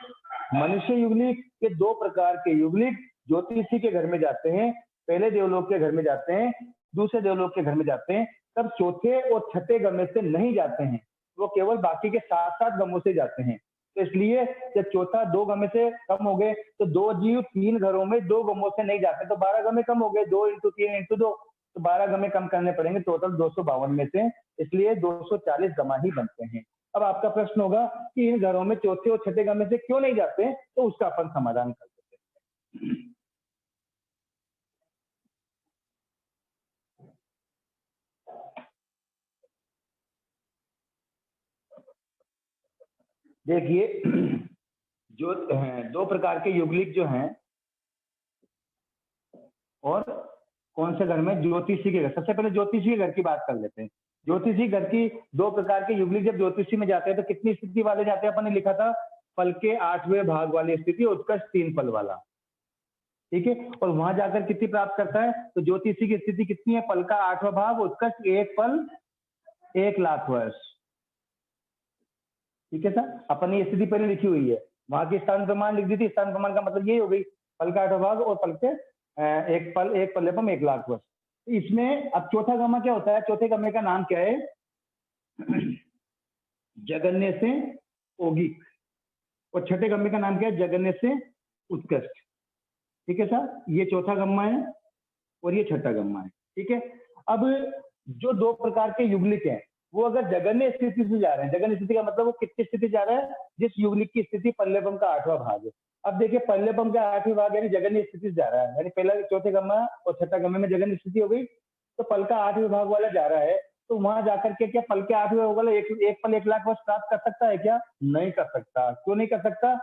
मनुष्य युगलिक, ये 2 प्रकार के युगलिक ज्योतिषी के घर में जाते हैं, पहले देवलोक के घर में जाते हैं, दूसरे देवलोक के घर में जाते हैं, तब चौथे और छठे गमे से नहीं जाते हैं, वो केवल बाकी के 7-7 गमों से जाते हैं। तो इसलिए जब चौथा 2 गमे से कम हो गए, तो 2 जीव 3 घरों में 2 गमों से नहीं जाते, तो 12 गमे कम हो गए, 2 × 3 × 2, तो 12 गमे कम करने पड़ेंगे टोटल 252 में से, इसलिए 240 गमा ही बनते हैं। अब आपका प्रश्न होगा कि इन घरों में चौथे और छठे गमे से क्यों नहीं जाते, तो उसका अपन समाधान कर देते हैं। देखिए जो 2 प्रकार के युगलिक जो हैं और कौन से घर में? ज्योतिषी के घर। सबसे पहले ज्योतिषी के घर की बात कर लेते हैं। ज्योतिषी घर की दो प्रकार के युगलिक जब ज्योतिषी में जाते हैं तो कितनी स्थिति वाले जाते हैं? अपन ने लिखा था फल के 8वें भाग वाली स्थिति, उत्कर्ष 3 फल वाला, ठीक है। और वहां जाकर कितनी प्राप्त करता है? तो ज्योतिषी की स्थिति कितनी है? फल का 8वां भाग, उत्कर्ष 1 फल 1 लाख वर्ष, ठीक है सर। अपन ने स्थिति पहले लिखी हुई है, वहां की स्थान प्रमाण लिख दी थी। स्थान प्रमाण का मतलब यही हो गई, फल का 8वां भाग और फल के 1 फल 1 लाख वर्ष। इसमें अब चौथा गम्मा क्या होता है? चौथे गम्मे का नाम क्या है? जगन्य से ओगिक। और छठे गम्मे का नाम क्या है? जगन्य से उत्कृष्ट, ठीक है सर। ये चौथा गम्मा है और ये छठा गम्मा है, ठीक है। अब जो दो प्रकार के युगलिक हैं वो अगर जगन्य स्थिति से जा रहे हैं, जगन्य स्थिति का मतलब वो कितनी स्थिति जा रहा है? जिस युगलिक की स्थिति पल्लेपम का 8वां भाग है। अब देखिए पल्लेपम का 8वां भाग यानी जगन्य स्थिति से जा रहा है, यानी पहला चौथे गम्मा और छठा गम्मे में जगन्य स्थिति हो गई, तो फल का 8वें भाग वाला जा रहा है, तो वहां जाकर के क्या फल के 8वें भाग वाला एक फल 1 लाख वर्ष प्राप्त कर सकता है क्या? नहीं कर सकता। क्यों नहीं कर सकता?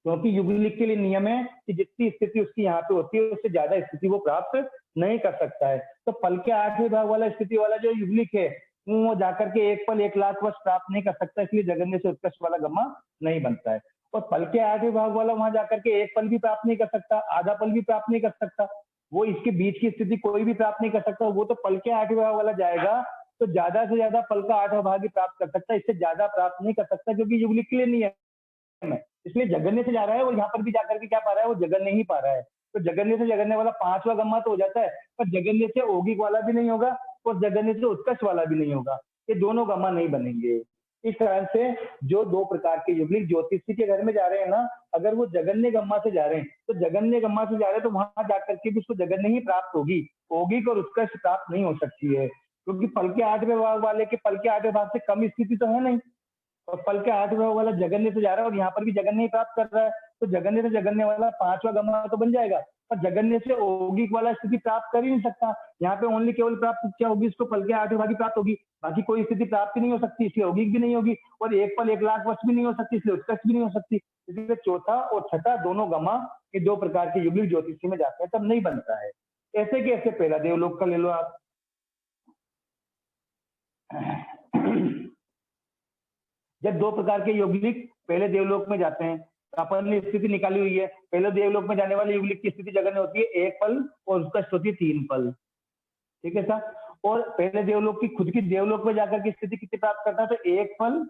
क्योंकि युगलिक के लिए नियम है कि जितनी स्थिति उसकी यहाँ पे होती है उससे ज्यादा स्थिति वो प्राप्त नहीं कर सकता है। तो फल के 8वें भाग वाला स्थिति वाला जो युगलिक है वो जाकर के एक फल 1 लाख वर्ष प्राप्त नहीं कर सकता, इसलिए जगन्य से उत्कृष्ट वाला गम्मा नहीं बनता है। और फल के 8वें भाग वाला वहां जाकर के एक फल भी प्राप्त नहीं कर सकता, आधा फल भी प्राप्त नहीं कर सकता, वो इसके बीच की स्थिति कोई भी प्राप्त नहीं कर सकता। वो तो फल के 8वें भाग वाला जाएगा तो ज्यादा से ज्यादा फल का 8वां भाग ही प्राप्त कर सकता है, इससे ज्यादा प्राप्त नहीं कर सकता, क्योंकि युगलिक के लिए नियम है। इसलिए जगन्य से जा रहा है और यहाँ पर भी जाकर के क्या पा रहा है? वो जगन्य ही पा रहा है। तो जगन्य से जगन्य वाला 5वां गम्मा तो हो जाता है, पर जगन्य से ओगिक वाला भी नहीं होगा और जगन्य से उत्कर्ष वाला भी नहीं होगा, ये दोनों गम्मा नहीं बनेंगे। इस कारण से जो दो प्रकार के युगलिक ज्योतिषी के घर में जा रहे हैं ना, अगर वो जगन्य गम्मा से जा रहे हैं तो जगन्य गम्मा से जा रहे हैं तो वहां जाकर के भी उसको जगन्य ही प्राप्त होगी, ओगिक और उत्कर्ष प्राप्त नहीं हो सकती है, क्योंकि फल के 8वें भाग वाले के फल के 8वें भाग से कम स्थिति तो है नहीं। और फल के 8वें भाग वाला जगन्य से जा रहा है और यहाँ पर भी जगन्य ही प्राप्त कर रहा है, तो जगन्य से जगन्य वाला 5वां गम्मा तो बन जाएगा, पर जगन्य से ओगिक वाला स्थिति प्राप्त कर ही नहीं सकता। यहाँ पे ओनली केवल प्राप्त क्या होगी? इसको फल के 8वें भाग ही प्राप्त होगी, बाकी कोई स्थिति प्राप्त नहीं हो सकती, इसलिए ओगिक भी नहीं होगी, और एक फल 1 लाख वर्ष भी नहीं हो सकती, इसलिए उत्कर्ष भी नहीं हो सकती। इसलिए चौथा और छठा दोनों गम्मा ये दो प्रकार के युगलिक ज्योतिषी में जाते हैं तब नहीं बनता है। ऐसे कैसे? पहला देवलोक का ले लो आप। जब दो प्रकार के युगलिक पहले देवलोक में जाते हैं तो अपन ने स्थिति निकाली हुई है, पहले देवलोक में जाने वाले युगलिक की स्थिति जगन्य होती है 1 फल और उसका होती है 3 फल, ठीक है सर। और पहले देवलोक की खुद की देवलोक में जाकर की स्थिति कितनी प्राप्त करता है? तो 1 फल,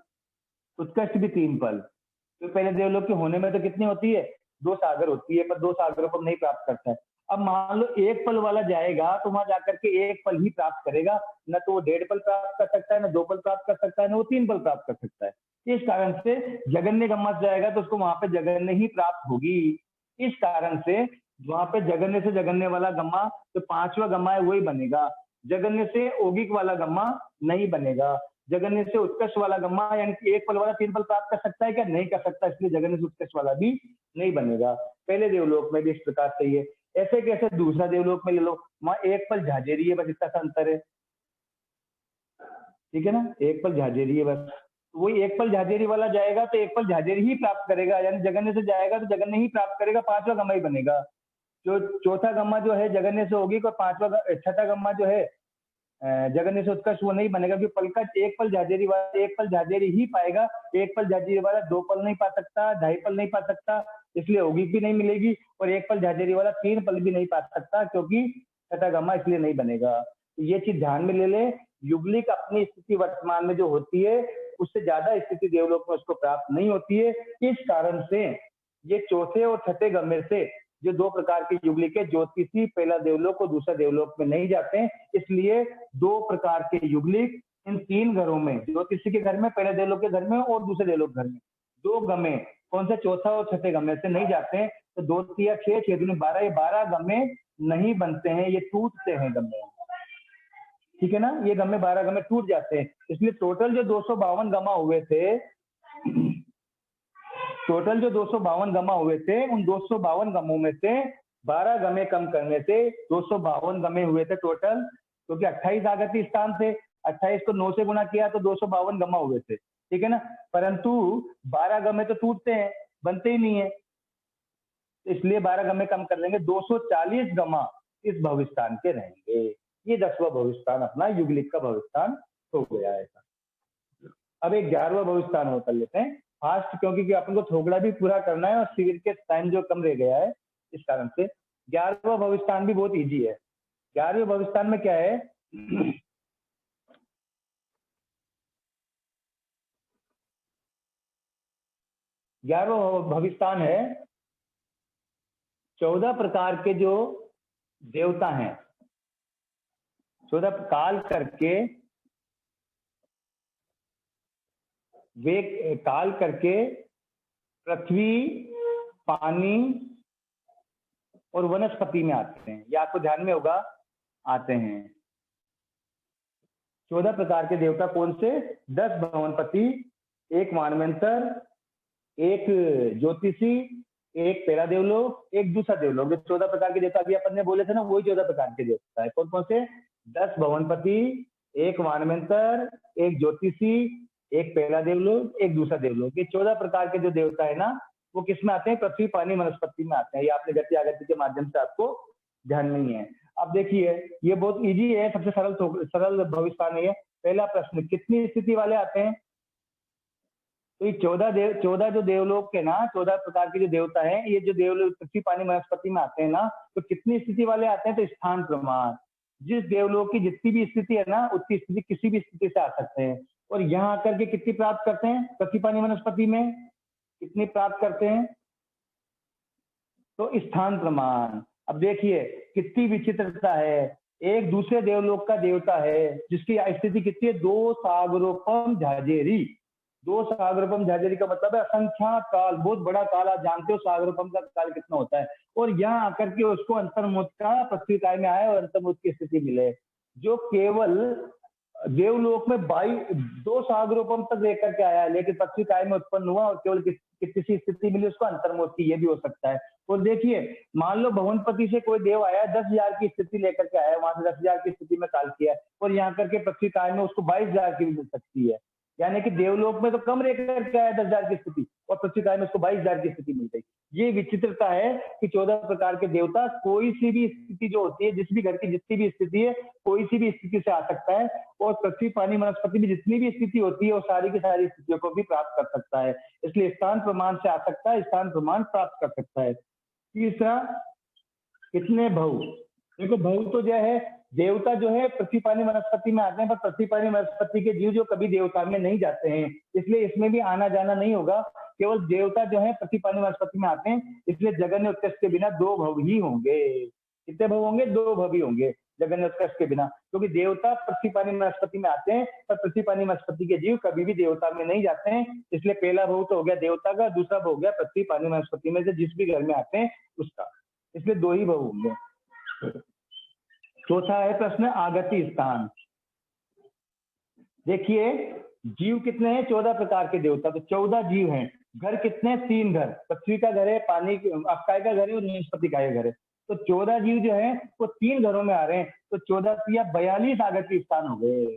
उत्कृष्ट भी 3 फल। तो पहले देवलोक के होने में तो कितनी होती है? 2 सागर होती है, पर 2 सागरों को नहीं प्राप्त करता है। अब मान लो 1 फल वाला जाएगा तो वहां जाकर के 1 फल ही प्राप्त करेगा, न तो वो 1.5 फल प्राप्त कर सकता है, न 2 फल प्राप्त कर सकता है, न वो 3 फल प्राप्त कर सकता है। इस कारण से जगन्य गम्मा से जाएगा तो उसको वहां पे जगन्य ही प्राप्त होगी। इस कारण से वहां पे जगन्य से जगन्य वाला गम्मा जो 5वां गम्मा है वही बनेगा, जगन्य से ओगिक वाला गम्मा नहीं बनेगा। जगन्य से उत्कर्ष वाला गम्मा यानी कि 1 फल वाला 3 फल प्राप्त कर सकता है क्या? नहीं कर सकता, इसलिए जगन्य से उत्कर्ष वाला भी नहीं बनेगा। पहले देवलोक में भी इस प्रकार से ही है। ऐसे कैसे? दूसरा देवलोक में ले लो, वहां 1 फल झाझेरी है, बस इतना सा अंतर है, ठीक है ना, 1 फल झाझेरी है बस। वही 1 फल झाझेरी वाला जाएगा तो 1 फल झाझेरी ही प्राप्त करेगा, यानी जगन्य से जाएगा तो जगन्य ही प्राप्त करेगा, 5वां गम्मा ही बनेगा। जो चौथा गम्मा जो है जगन्य से होगी, और छठा गम्मा जो है जगन्य से उत्कर्ष वो नहीं बनेगा, क्योंकि फल का 1 फल झाझेरी वाला 1 फल झाझेरी ही पाएगा, 1 फल झाझेरी वाला 2 फल नहीं पा सकता, 2.5 फल नहीं पा सकता, इसलिए ओगिक भी नहीं मिलेगी, और 1 फल झाझेरी वाला 3 फल भी नहीं पा सकता, क्योंकि छठा गम्मा इसलिए नहीं बनेगा। तो ये चीज ध्यान में ले ले, युगलिक अपनी स्थिति वर्तमान में जो होती है उससे ज्यादा स्थिति देवलोक में उसको प्राप्त नहीं होती है। इस कारण से ये चौथे और छठे गम्मे से जो दो प्रकार के युगलिक है, ज्योतिषी पहला देवलोक और दूसरा देवलोक में नहीं जाते हैं, इसलिए दो प्रकार के युगलिक इन 3 घरों में, ज्योतिषी के घर में, पहले देवलोक के घर में और दूसरे देवलोक घर में, 2 गम्मे कौन से? चौथा और छठे गम्मे से नहीं जाते हैं। तो 2 3 6 6 दूनी 12, ये 12 गम्मे नहीं बनते हैं, ये टूटते हैं गम्मे, ठीक है ना, ये गम्मे 12 गम्मे टूट जाते हैं। इसलिए टोटल जो 252 गम्मा हुए थे, टोटल जो 252 गम्मा हुए थे, उन 252 गम्मों में से 12 गम्मे कम करने से 252 गम्मे हुए थे टोटल, क्योंकि 28 आगति स्थान थे, 28 को 9 से गुना किया तो 252 गम्मा हुए थे, ठीक है ना। परंतु 12 गम्मे तो टूटते हैं, बनते ही नहीं है, इसलिए 12 गम्मे कम कर देंगे, 240 गम्मा इस भविष्यस्थान के रहेंगे। ये 10वां भविष्यस्थान अपना युगलिक का भविष्यस्थान हो गया है। अब एक 11वां भविष्यस्थान और कर लेते हैं फास्ट, क्योंकि अपन को थोगड़ा भी पूरा करना है और शिविर के टाइम जो कम रह गया है, इस कारण से 11वां भविष्यस्थान भी बहुत इजी है। 11वें भविष्यस्थान में क्या है, 11वां भविष्यस्थान है 14 प्रकार के जो देवता हैं, 14 काल करके वे काल करके पृथ्वी, पानी और वनस्पति में आते हैं। ये आपको ध्यान में होगा, आते हैं 14 प्रकार के देवता। कौन से? 10 भवनपति, एक मानवंतर, एक ज्योतिषी, एक पहला देवलोक, एक दूसरा देवलोक। जो 14 प्रकार के देवता अभी अपन ने बोले थे ना, वही 14 प्रकार के देवता है। कौन कौन से? 10 भवनपति, एक मानवंतर, एक ज्योतिषी, एक पहला देवलोक, एक दूसरा देवलोक। ये 14 प्रकार के जो देवता है ना, वो किस में आते हैं? पृथ्वी, पानी, वनस्पति में आते हैं। ये आपने गति आगति के माध्यम से आपको ध्यान नहीं है। अब देखिए, ये बहुत इजी है, सबसे सरल भविष्यवाणी है। पहला प्रश्न, कितनी स्थिति वाले आते हैं? तो ये 14 जो देवलोक के ना 14 प्रकार के जो देवता हैं, ये जो देवलोक पृथ्वी, पानी, वनस्पति में आते हैं ना, तो कितनी स्थिति वाले आते हैं? तो स्थान प्रमाण, जिस देवलोक की जितनी भी स्थिति है ना, उतनी स्थिति किसी भी स्थिति से आ सकते हैं। और यहाँ आकर के कितनी प्राप्त करते हैं? पृथ्वी, पानी, वनस्पति में कितनी प्राप्त करते हैं? तो स्थान प्रमाण। अब देखिए कितनी विचित्रता है, एक दूसरे देवलोक का देवता है जिसकी स्थिति कितनी है? 2 सागरोपम झाजेरी। 2 सागरोपम झाजेरी का मतलब है असंख्यात काल, बहुत बड़ा काल। आप जानते हो सागरोपम का काल कितना होता है। और यहाँ आकर के उसको अंतर्मुख का पृथ्वी काय में आया और अंतर्मुख की स्थिति मिले, जो केवल देवलोक में 2 सागरोपम तक लेकर के आया है, लेकिन पृथ्वी काय में उत्पन्न हुआ और केवल किसी स्थिति मिली उसको अंतर्मुख की। ये भी हो सकता है। और देखिए, मान लो भवनपति से कोई देव आया, 10,000 की स्थिति लेकर के आया, वहां से 10,000 की स्थिति में काल किया, और यहाँ करके पृथ्वी काय में उसको 22,000 की भी मिल सकती है। यानी कि देवलोक में तो कम रह करके आया 10,000 की स्थिति, और पृथ्वी काय में उसको 22,000 की स्थिति मिल गई। ये विचित्रता है कि 14 प्रकार के देवता कोई सी भी स्थिति जो होती है, जिस भी घर की जितनी भी स्थिति है, कोई सी भी स्थिति से आ सकता है। और पृथ्वी, पानी, वनस्पति में जितनी भी स्थिति होती है, वो सारी की सारी स्थितियों को भी प्राप्त कर सकता है। इसलिए स्थान प्रमाण से आ सकता है, स्थान प्रमाण प्राप्त कर सकता है। तीसरा, कितने भव? देखो, भव तो जो है देवता जो है पृथ्वी, पानी, वनस्पति में आते हैं, पर पृथ्वी, पानी, वनस्पति के जीव जो कभी देवता में नहीं जाते हैं, इसलिए इसमें भी आना जाना नहीं होगा। केवल देवता जो है पृथ्वी, पानी, वनस्पति में आते हैं, इसलिए जगन्य उत्कर्ष के बिना 2 भव ही होंगे। कितने भव होंगे? 2 भव ही होंगे जगन्य उत्कर्ष के बिना, क्योंकि देवता पृथ्वी, पानी, वनस्पति में आते हैं, पर पृथ्वी, पानी, वनस्पति के जीव कभी भी देवता में नहीं जाते हैं। इसलिए पहला भव तो हो गया देवता का, दूसरा भव हो गया पृथ्वी, पानी, वनस्पति में से जिस भी घर में आते हैं उसका। इसलिए 2 ही भव होंगे। चौथा है प्रश्न, आगति स्थान। देखिए, जीव कितने हैं? 14 प्रकार के देवता, तो 14 जीव हैं। घर कितने? 3 घर, पृथ्वी का घर है, पानी काय का घर है और वनस्पति का घर है। तो 14 जीव जो है वो 3 घरों में आ रहे हैं। तो 14 या 42 आगति स्थान हो गए।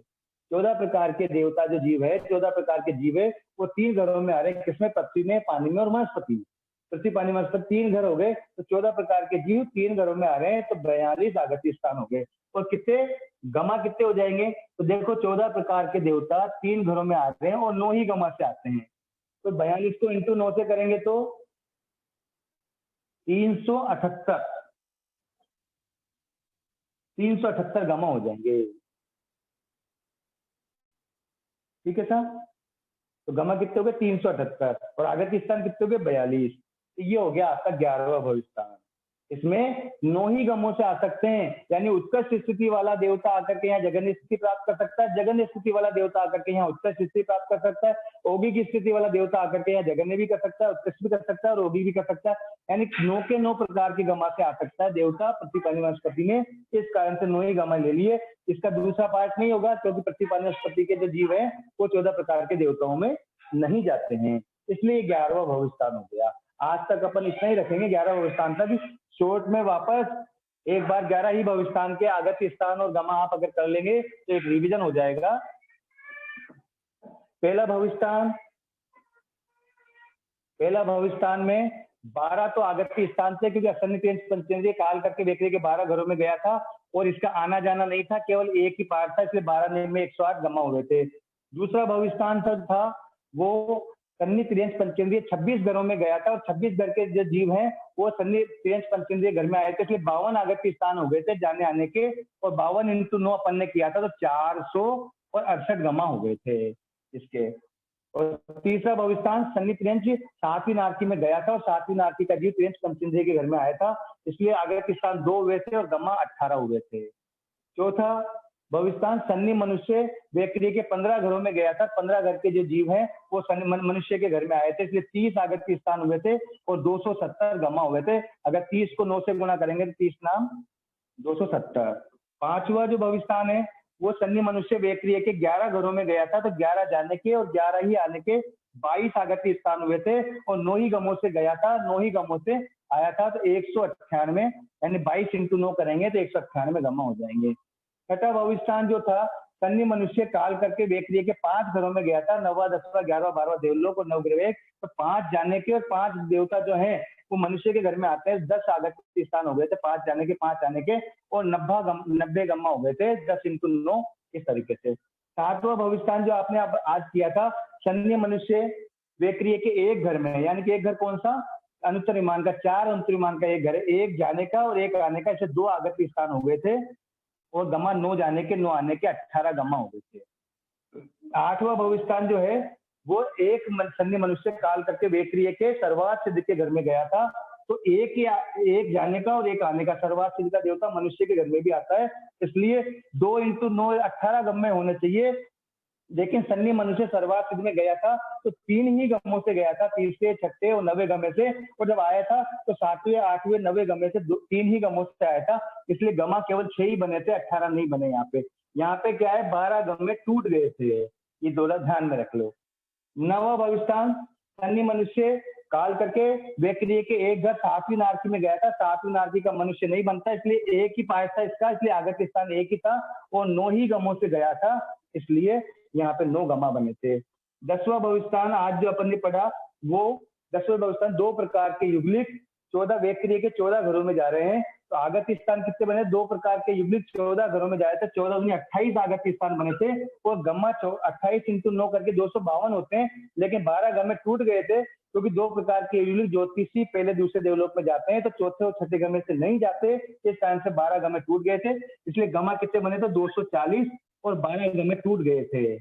14 प्रकार के देवता जो जीव है, 14 प्रकार के जीव है, वो 3 घरों में आ रहे हैं। किसमें? पृथ्वी में, पानी में और वनस्पति में। पृथ्वी, पानी, वनस्पति 3 घर हो गए, तो 14 प्रकार के जीव 3 घरों में आ रहे हैं, तो 42 आगति स्थान हो गए। और कितने गमा कितने हो जाएंगे? तो देखो, 14 प्रकार के देवता 3 घरों में आते हैं और 9 ही गमा से आते हैं। तो 42 को इंटू 9 से करेंगे तो 378 गमा हो जाएंगे। ठीक है साहब, तो गमा कितने हो गए? 378, और आगति स्थान कितने हो गए? 42। तो ये हो गया आपका 11वां भविष्यस्थान। इसमें 9 ही गमों से आ सकते हैं, यानी उत्कृष्ट स्थिति वाला देवता आकर के यहाँ जगन्य स्थिति प्राप्त कर सकता है, जगन्य स्थिति वाला देवता आकर के यहाँ उत्कृष्ट स्थिति प्राप्त कर सकता है, योगी की स्थिति वाला देवता आकर के यहाँ जगन्य भी कर सकता है, उत्कृष्ट भी कर सकता है और योगी भी कर सकता है। यानी 9 के 9 प्रकार की गमा से आ सकता है देवता पृथ्वी, पानी, वनस्पति में। इस कारण से 9 ही गमा ले लिए। इसका दूसरा पार्ट नहीं होगा, क्योंकि पृथ्वी, पानी, वनस्पति के जो जीव है वो 14 प्रकार के देवताओं में नहीं जाते हैं। इसलिए 11वां भविष्यस्थान हो गया। आज तक अपन इतना ही रखेंगे, 11 भविष्यस्थान तक। शॉर्ट में वापस एक बार 11 ही भविष्यस्थान के आगत्य स्थान और गमा आप अगर कर लेंगे तो एक रिवीजन हो जाएगा। पहला भविष्यस्थान में 12 तो आगत्य स्थान से, क्योंकि सन्नी त्रियंच पंचेंद्रिय काल करके व्यक्ति के 12 घरों में गया था और इसका आना जाना नहीं था, केवल एक ही पार्ट था, इसलिए 12 में 108 गमा हुए थे। दूसरा भविस्थान था वो सन्नी त्रियंच पंचेंद्रिय 26 घरों में गया था और 26 घर के जो जीव हैं वो सन्नी त्रियंच पंचेंद्रिय घर में आए थे, इसलिए 52 आगत्य स्थान हो गए थे जाने आने के, और 52 इंटू 9 अपन ने किया था तो 468 गमा हो गए थे इसके। और तीसरा भविस्थान सन्नी त्रियंच 7वीं नारकी में गया था और 7वीं नारकी का जीव त्रियंच पंचेंद्रिय के घर में आया था, इसलिए आगत्य स्थान 2 हुए थे और गमा 18 हुए थे। चौथा भविस्थान सन्नी मनुष्य व्यक्ति के 15 घरों में गया था, 15 घर के जो जीव हैं वो मनुष्य के घर में आए थे, इसलिए 30 आगत्य स्थान हुए थे और 270 गमा हुए थे। अगर 30 को 9 से गुणा करेंगे तो 30 नाम 270। पांचवा जो भविस्थान है वो सन्नी मनुष्य व्यक्ति के 11 घरों में गया था, तो 11 जाने के और 11 ही आने के 22 आगत्य स्थान हुए थे और 9 ही गमों से गया था, 9 ही गमों से आया था, तो 198, यानी 22 इंटू 9 करेंगे तो 198 गमा हो जाएंगे। छठा भविष्ठान जो था सन्नी मनुष्य काल करके व्यक्ति के 5 घरों में गया था, 9वां 10वां 11वां 12वां देवलोक और नवग्रह, तो 5 जाने के और 5 देवता जो है वो मनुष्य के घर में आते हैं। 10 आगत्य स्थान हो गए थे, 5 जाने के 5 आने के, और 90 गम्मा हो गए थे 10 इंटू 9 इस तरीके से। सातवां भविष्ठान जो आपने आज किया था सन्नी मनुष्य व्यक्ति के एक घर में, यानी कि एक घर कौन सा, अनुत्तर विमान का, 4 अनुत्तर विमान का एक घर है, एक जाने का और एक आने का, ऐसे 2 आगत्य स्थान हो गए थे और गमा 9 जाने के 9 आने के 18 गमा हो गए थे। आठवां भविष्ठान जो है वो एक सन्नी मनुष्य काल करके व्यक्ति के सर्वात सिद्ध के घर में गया था, तो एक जाने का और एक आने का, सर्वात सिद्ध का देवता मनुष्य के घर में भी आता है, इसलिए 2 इंटू 9 18 गम्मे होने चाहिए, लेकिन सन्नी मनुष्य सर्वात सिद्ध में गया था तो 3 ही गमों से गया था, तीसरे छठे और 90 गमे से, और जब आया था तो 7वें 8वें 90 गमे से 3 ही गमों से आया था, इसलिए गमा केवल 6 ही बने थे, 18 नहीं बने। यहाँ पे क्या है, 12 गमे टूट गए थे, ये दोनों ध्यान में रख लो। नवा भविष्ठान सन्नी मनुष्य काल करके व्यक्ति के एक घर 7वीं नारकी में गया था, 7वीं नारकी का मनुष्य नहीं बनता, इसलिए एक ही पाया था इसका, इसलिए आगत्य स्थान एक ही था और 9 ही गमों से गया था, इसलिए यहाँ पे 9 गमा बने थे। 10वां भविष्ठान आज जो अपन ने पढ़ा वो 10वां भविष्ठान 2 प्रकार के युगलिक 14 व्यक्ति के 14 घरों में जा रहे हैं, तो आगत्य स्थान कितने बने, 2 प्रकार के युगलिक 14 घरों में जाए थे, 14 में 28 आगत्य स्थान बने थे और गम्मा 28 इंटू 9 करके 252 होते हैं, लेकिन 12 गम्मे टूट गए थे क्योंकि 2 प्रकार के युगलिक ज्योतिषी पहले दूसरे देवलोक में जाते हैं तो चौथे और छठे गम्मे से नहीं जाते, इस कारण से 12 गम्मे टूट गए थे, इसलिए गम्मा कितने बने थे 240 और 12 गम्मे टूट गए थे।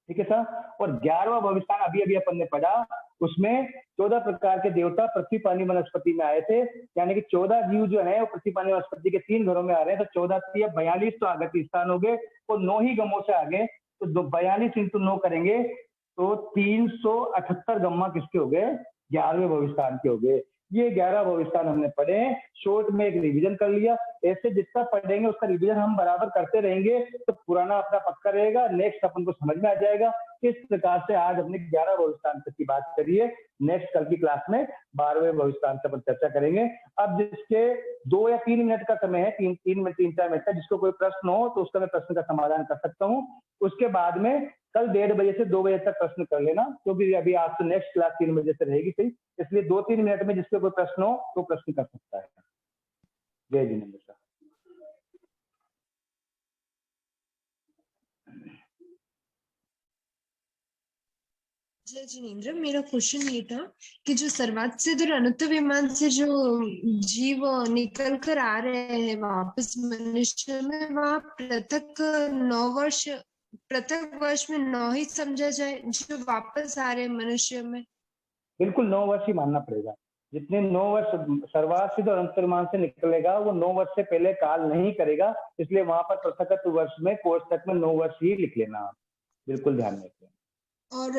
ठीक है सर। और 11वां भविष्ठान अभी अभी अपन ने पढ़ा, उसमें 14 प्रकार के देवता पृथ्वी पानी वनस्पति में आए थे, यानी कि 14 जीव जो है वो पृथ्वी पानी वनस्पति के 3 घरों में आ रहे हैं, तो 14 42 तो आगत्य स्थान हो गए और 9 ही गमों से आ गए, तो 42 इंटू 9 करेंगे तो 378 गम्मा किसके हो गए, 11वें भविष्ठान के हो गए। ये 11 भविष्ठान हमने पढ़े हैं, शॉर्ट में एक रिवीजन कर लिया, ऐसे जितना पढ़ेंगे उसका रिवीजन हम बराबर करते रहेंगे तो पुराना अपना पक्का रहेगा, नेक्स्ट अपन को समझ में आ जाएगा। इस प्रकार से आज हमने 11 भविष्ठान तक की बात करी है, नेक्स्ट कल की क्लास में 12वें भविष्ठान पर चर्चा करेंगे। अब जिसके 2 या 3 मिनट का समय है, 3-4 मिनट का, जिसको कोई प्रश्न हो तो उसका मैं प्रश्न का समाधान कर सकता हूँ, उसके बाद में कल 1:30 बजे से 2 बजे तक प्रश्न कर लेना, क्योंकि अभी आज तो नेक्स्ट क्लास 3 बजे से रहेगी सही, इसलिए 2-3 मिनट में जिसके कोई प्रश्न हो तो प्रश्न कर सकता है। जय जिनेन्द्र सर। जय जिनेन्द्र, मेरा क्वेश्चन ये था कि जो सर्वात सिद्ध और अनुत्तर विमान से जो जीव निकल कर आ रहे हैं वापस मनुष्य में, वहाँ प्रत्येक वर्ष में 9 ही समझा जाए जो वापस आ रहे हैं मनुष्य में? बिल्कुल 9 वर्ष ही मानना पड़ेगा, जितने 9 वर्ष सर्वात सिद्ध और अनुत्तर विमान से निकलेगा वो 9 वर्ष से पहले काल नहीं करेगा, इसलिए वहां पर पृथकत्व वर्ष में कोर्स तक में 9 वर्ष ही लिख लेना, बिल्कुल ध्यान रखें। और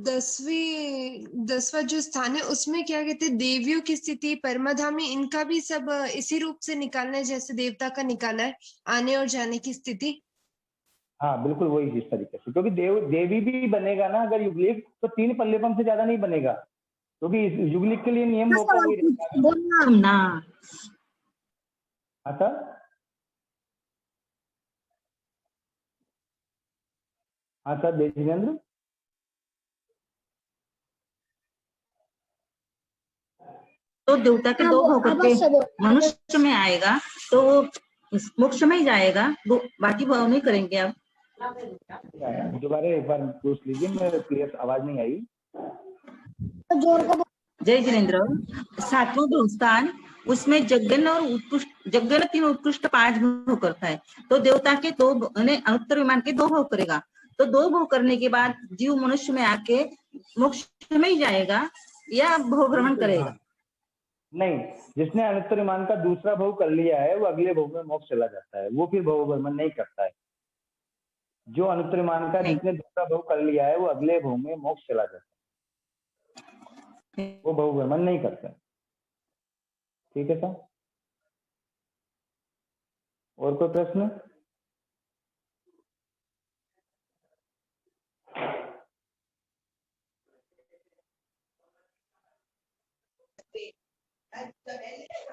10वां जो स्थान है उसमें क्या कहते हैं, देवियों की स्थिति, परमाधामी, इनका भी सब इसी रूप से निकालना है जैसे देवता का निकाला है, आने और जाने की स्थिति? हाँ बिल्कुल वही जिस तरीके से, क्योंकि देवी भी बनेगा ना अगर युगलिक तो 3 पल्लेपन से ज्यादा नहीं बनेगा, क्योंकि युगलिक के लिए नियम मौका वही रहता है ना। हाँ सर, हाँ सर देवेंद्र। तो देवता के दो भोग करके मनुष्य में आएगा तो वो मोक्ष में ही जाएगा, वो बाकी भाव नहीं करेंगे आप। दोबारा एक बार पूछ लीजिए, मेरे क्लियर आवाज नहीं आई। जय जिनेन्द्र। 7वां भोग स्थान, उसमें यज्ञ और उत्कृष्ट, यज्ञ 3 उत्कृष्ट 5 भोग करता है। तो देवता के 2 अनुत्तर विमान के 2 भोग करेगा। तो 2 भोग करने के बाद जीव मनुष्य में आके मोक्ष में ही जाएगा या भोग भ्रमण करेगा? नहीं, जिसने अनुत्तर विमान का दूसरा भोग कर लिया है वो अगले भोग में मोक्ष चला जाता है, वो फिर भोग भ्रमण नहीं करता है। जो अनुत्तर विमान का जिसने दूसरा भोग कर लिया है वो अगले भोग में मोक्ष चला जाता है, वो भोग भ्रमण नहीं करता है। ठीक है सर, और कोई प्रश्न?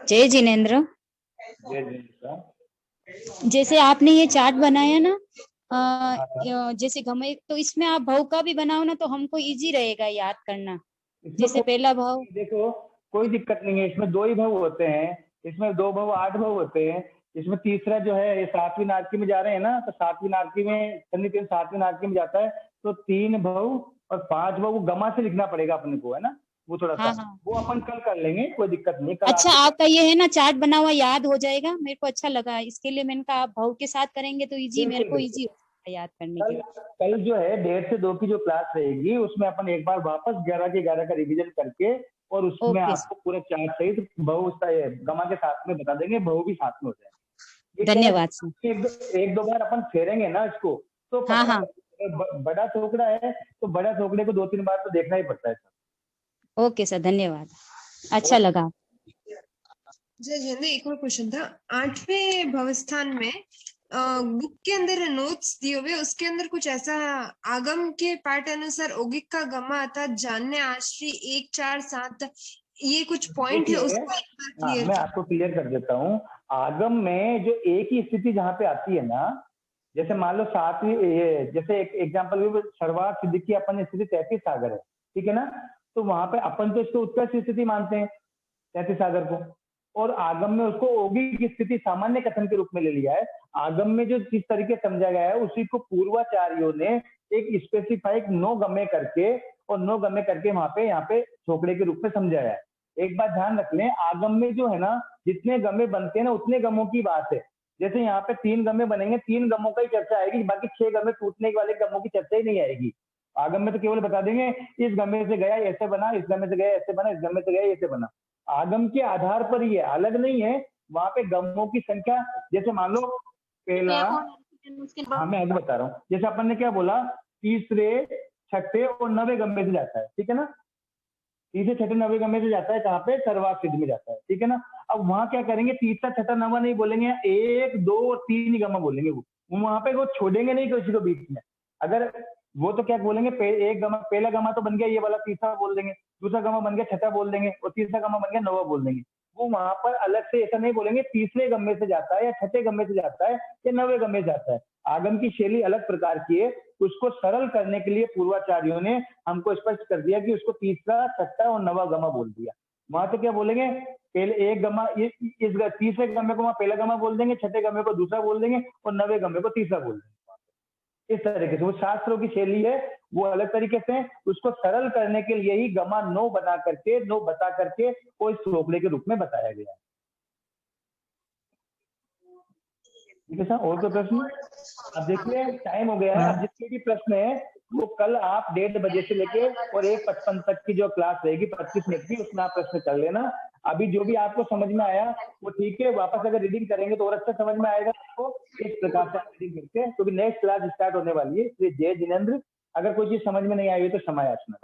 जय जिनेन्द्र। जय जिनेन्द्र। जैसे आपने ये चार्ट बनाया ना, जैसे गमे, तो इसमें आप भाव का भी बनाओ ना तो हमको इजी रहेगा याद करना। जैसे पहला भाव, देखो कोई दिक्कत नहीं है, इसमें 2 ही भाव होते हैं, इसमें 2 भाव 8 भाव होते हैं। इसमें तीसरा जो है ये 7वीं नारकी में जा रहे हैं ना, तो 7वीं नारकी में शनि 7वीं नारकी में जाता है, तो 3 भाव और 5 भाव वो गमा से लिखना पड़ेगा अपने को, है ना, वो थोड़ा सा वो अपन कल कर लेंगे, कोई दिक्कत नहीं। अच्छा आपका ये है ना चार्ट बना हुआ, याद हो जाएगा, मेरे को अच्छा लगा, इसके लिए मैंने कहा आप भाव के साथ करेंगे तो इजी, मेरे को इजी याद करने के लिए। कल जो है 1:30 से 2 की जो क्लास रहेगी उसमें अपन एक बार वापस 11 के 11 का रिवीजन करके और उसमें आपको पूरे चार्ट सहित बहु गमा के साथ में बता देंगे, बहु भी साथ में हो जाए। धन्यवाद सर। एक दो बार अपन फेरेंगे ना इसको तो बड़ा टुकड़ा है तो बड़ा टुकड़े को 2-3 बार तो देखना ही पड़ता है सर। ओके सर, धन्यवाद, अच्छा लगा। जय जिनेन्द्र, एक और क्वेश्चन था। 8वें भवस्थान में बुक के अंदर नोट्स दिए हुए, उसके अंदर कुछ ऐसा आगम के पाठ अनुसार ओगिक का गमा अर्थात जानने आश्री 1, 4, 7 ये कुछ पॉइंट है, उसको मैं आपको क्लियर कर देता हूँ। आगम में जो एक ही स्थिति जहाँ पे आती है ना, जैसे मान लो 7वीं, जैसे एक एग्जाम्पल सर्वार्थ सिद्धि की अपन स्थिति 33 सागर है, ठीक है ना, तो वहां पे अपन तो इसको उत्कृष्ट स्थिति मानते हैं 33 सागर को, और आगम में उसको ओगी की स्थिति सामान्य कथन के रूप में ले लिया है। आगम में जो जिस तरीके समझा गया है उसी को पूर्वाचार्यों ने एक स्पेसिफाइड 9 गमे करके और 9 गमे करके वहां पे यहाँ पे छोकड़े के रूप में समझाया है। एक बात ध्यान रख लें, आगम में जो है ना जितने गमे बनते हैं ना उतने गमों की बात है। जैसे यहाँ पे 3 गमे बनेंगे, 3 गमों का ही चर्चा आएगी, बाकी 6 गमे टूटने वाले गमों की चर्चा ही नहीं आएगी। आगम में तो केवल बता देंगे इस गमे से गया ऐसे बना, इस गमे से गया ऐसे बना, इस गमे से गया ऐसे बना। आगम के आधार पर ही है, अलग नहीं है। वहां पे गमों की संख्या, जैसे मान लो पहला, हाँ मैं आगे बता रहा हूँ, जैसे अपन ने क्या बोला, तीसरे, छठे और 9वें गमे से जाता है, ठीक है ना, तीसरे, छठे, 9वें गमे से जाता है, कहाँ पे, सर्वार्थ सिद्धि में जाता है, ठीक है ना। अब वहां क्या करेंगे, तीसरा, छठा, 9वां नहीं बोलेंगे, 1, 2 और 3 ही गमा बोलेंगे। वो वहां पे वो छोड़ेंगे नहीं किसी को बीच में। अगर वो तो क्या बोलेंगे, एक गमा, पहला गमा तो बन गया ये वाला, तीसरा बोल देंगे, दूसरा गमा बन गया छठा बोल देंगे, और तीसरा गमा बन गया 9वां बोल देंगे। वो वहां पर अलग से ऐसा नहीं बोलेंगे तीसरे गम्मे से जाता है या छठे गम्मे से जाता है या 9वें गम्मे से जाता है। आगम की शैली अलग प्रकार की है, उसको सरल करने के लिए पूर्वाचार्यों ने हमको स्पष्ट कर दिया कि उसको तीसरा, छठा और 9वां गमा बोल दिया। वहां तो क्या बोलेंगे, पहले एक गमा, इस तीसरे गम्मे को वहां पहला गमा बोल देंगे, छठे गम्मे को दूसरा बोल देंगे और 9वें गम्मे को तीसरा बोल देंगे। इस तरीके से वो शास्त्रों की शैली है, वो अलग तरीके से उसको सरल करने के लिए ही गमा 9 बना करके, 9 बता करके वो इस रोकड़े के रूप में बताया गया है। ठीक है सर, और कोई प्रश्न? अब देखिए टाइम हो गया है, अब जितने भी प्रश्न है वो कल आप 1:30 बजे से लेके और 1:55 तक की जो क्लास रहेगी 25 मिनट की, उसमें आप प्रश्न कर लेना। अभी जो भी आपको समझ में आया वो ठीक है, वापस अगर रीडिंग करेंगे तो और अच्छा समझ में आएगा आपको। इस प्रकार से रीडिंग करते हैं, क्योंकि नेक्स्ट क्लास स्टार्ट होने वाली है। इसलिए जय जिनेन्द्र, अगर कोई चीज समझ में नहीं आई तो क्षमा याचना।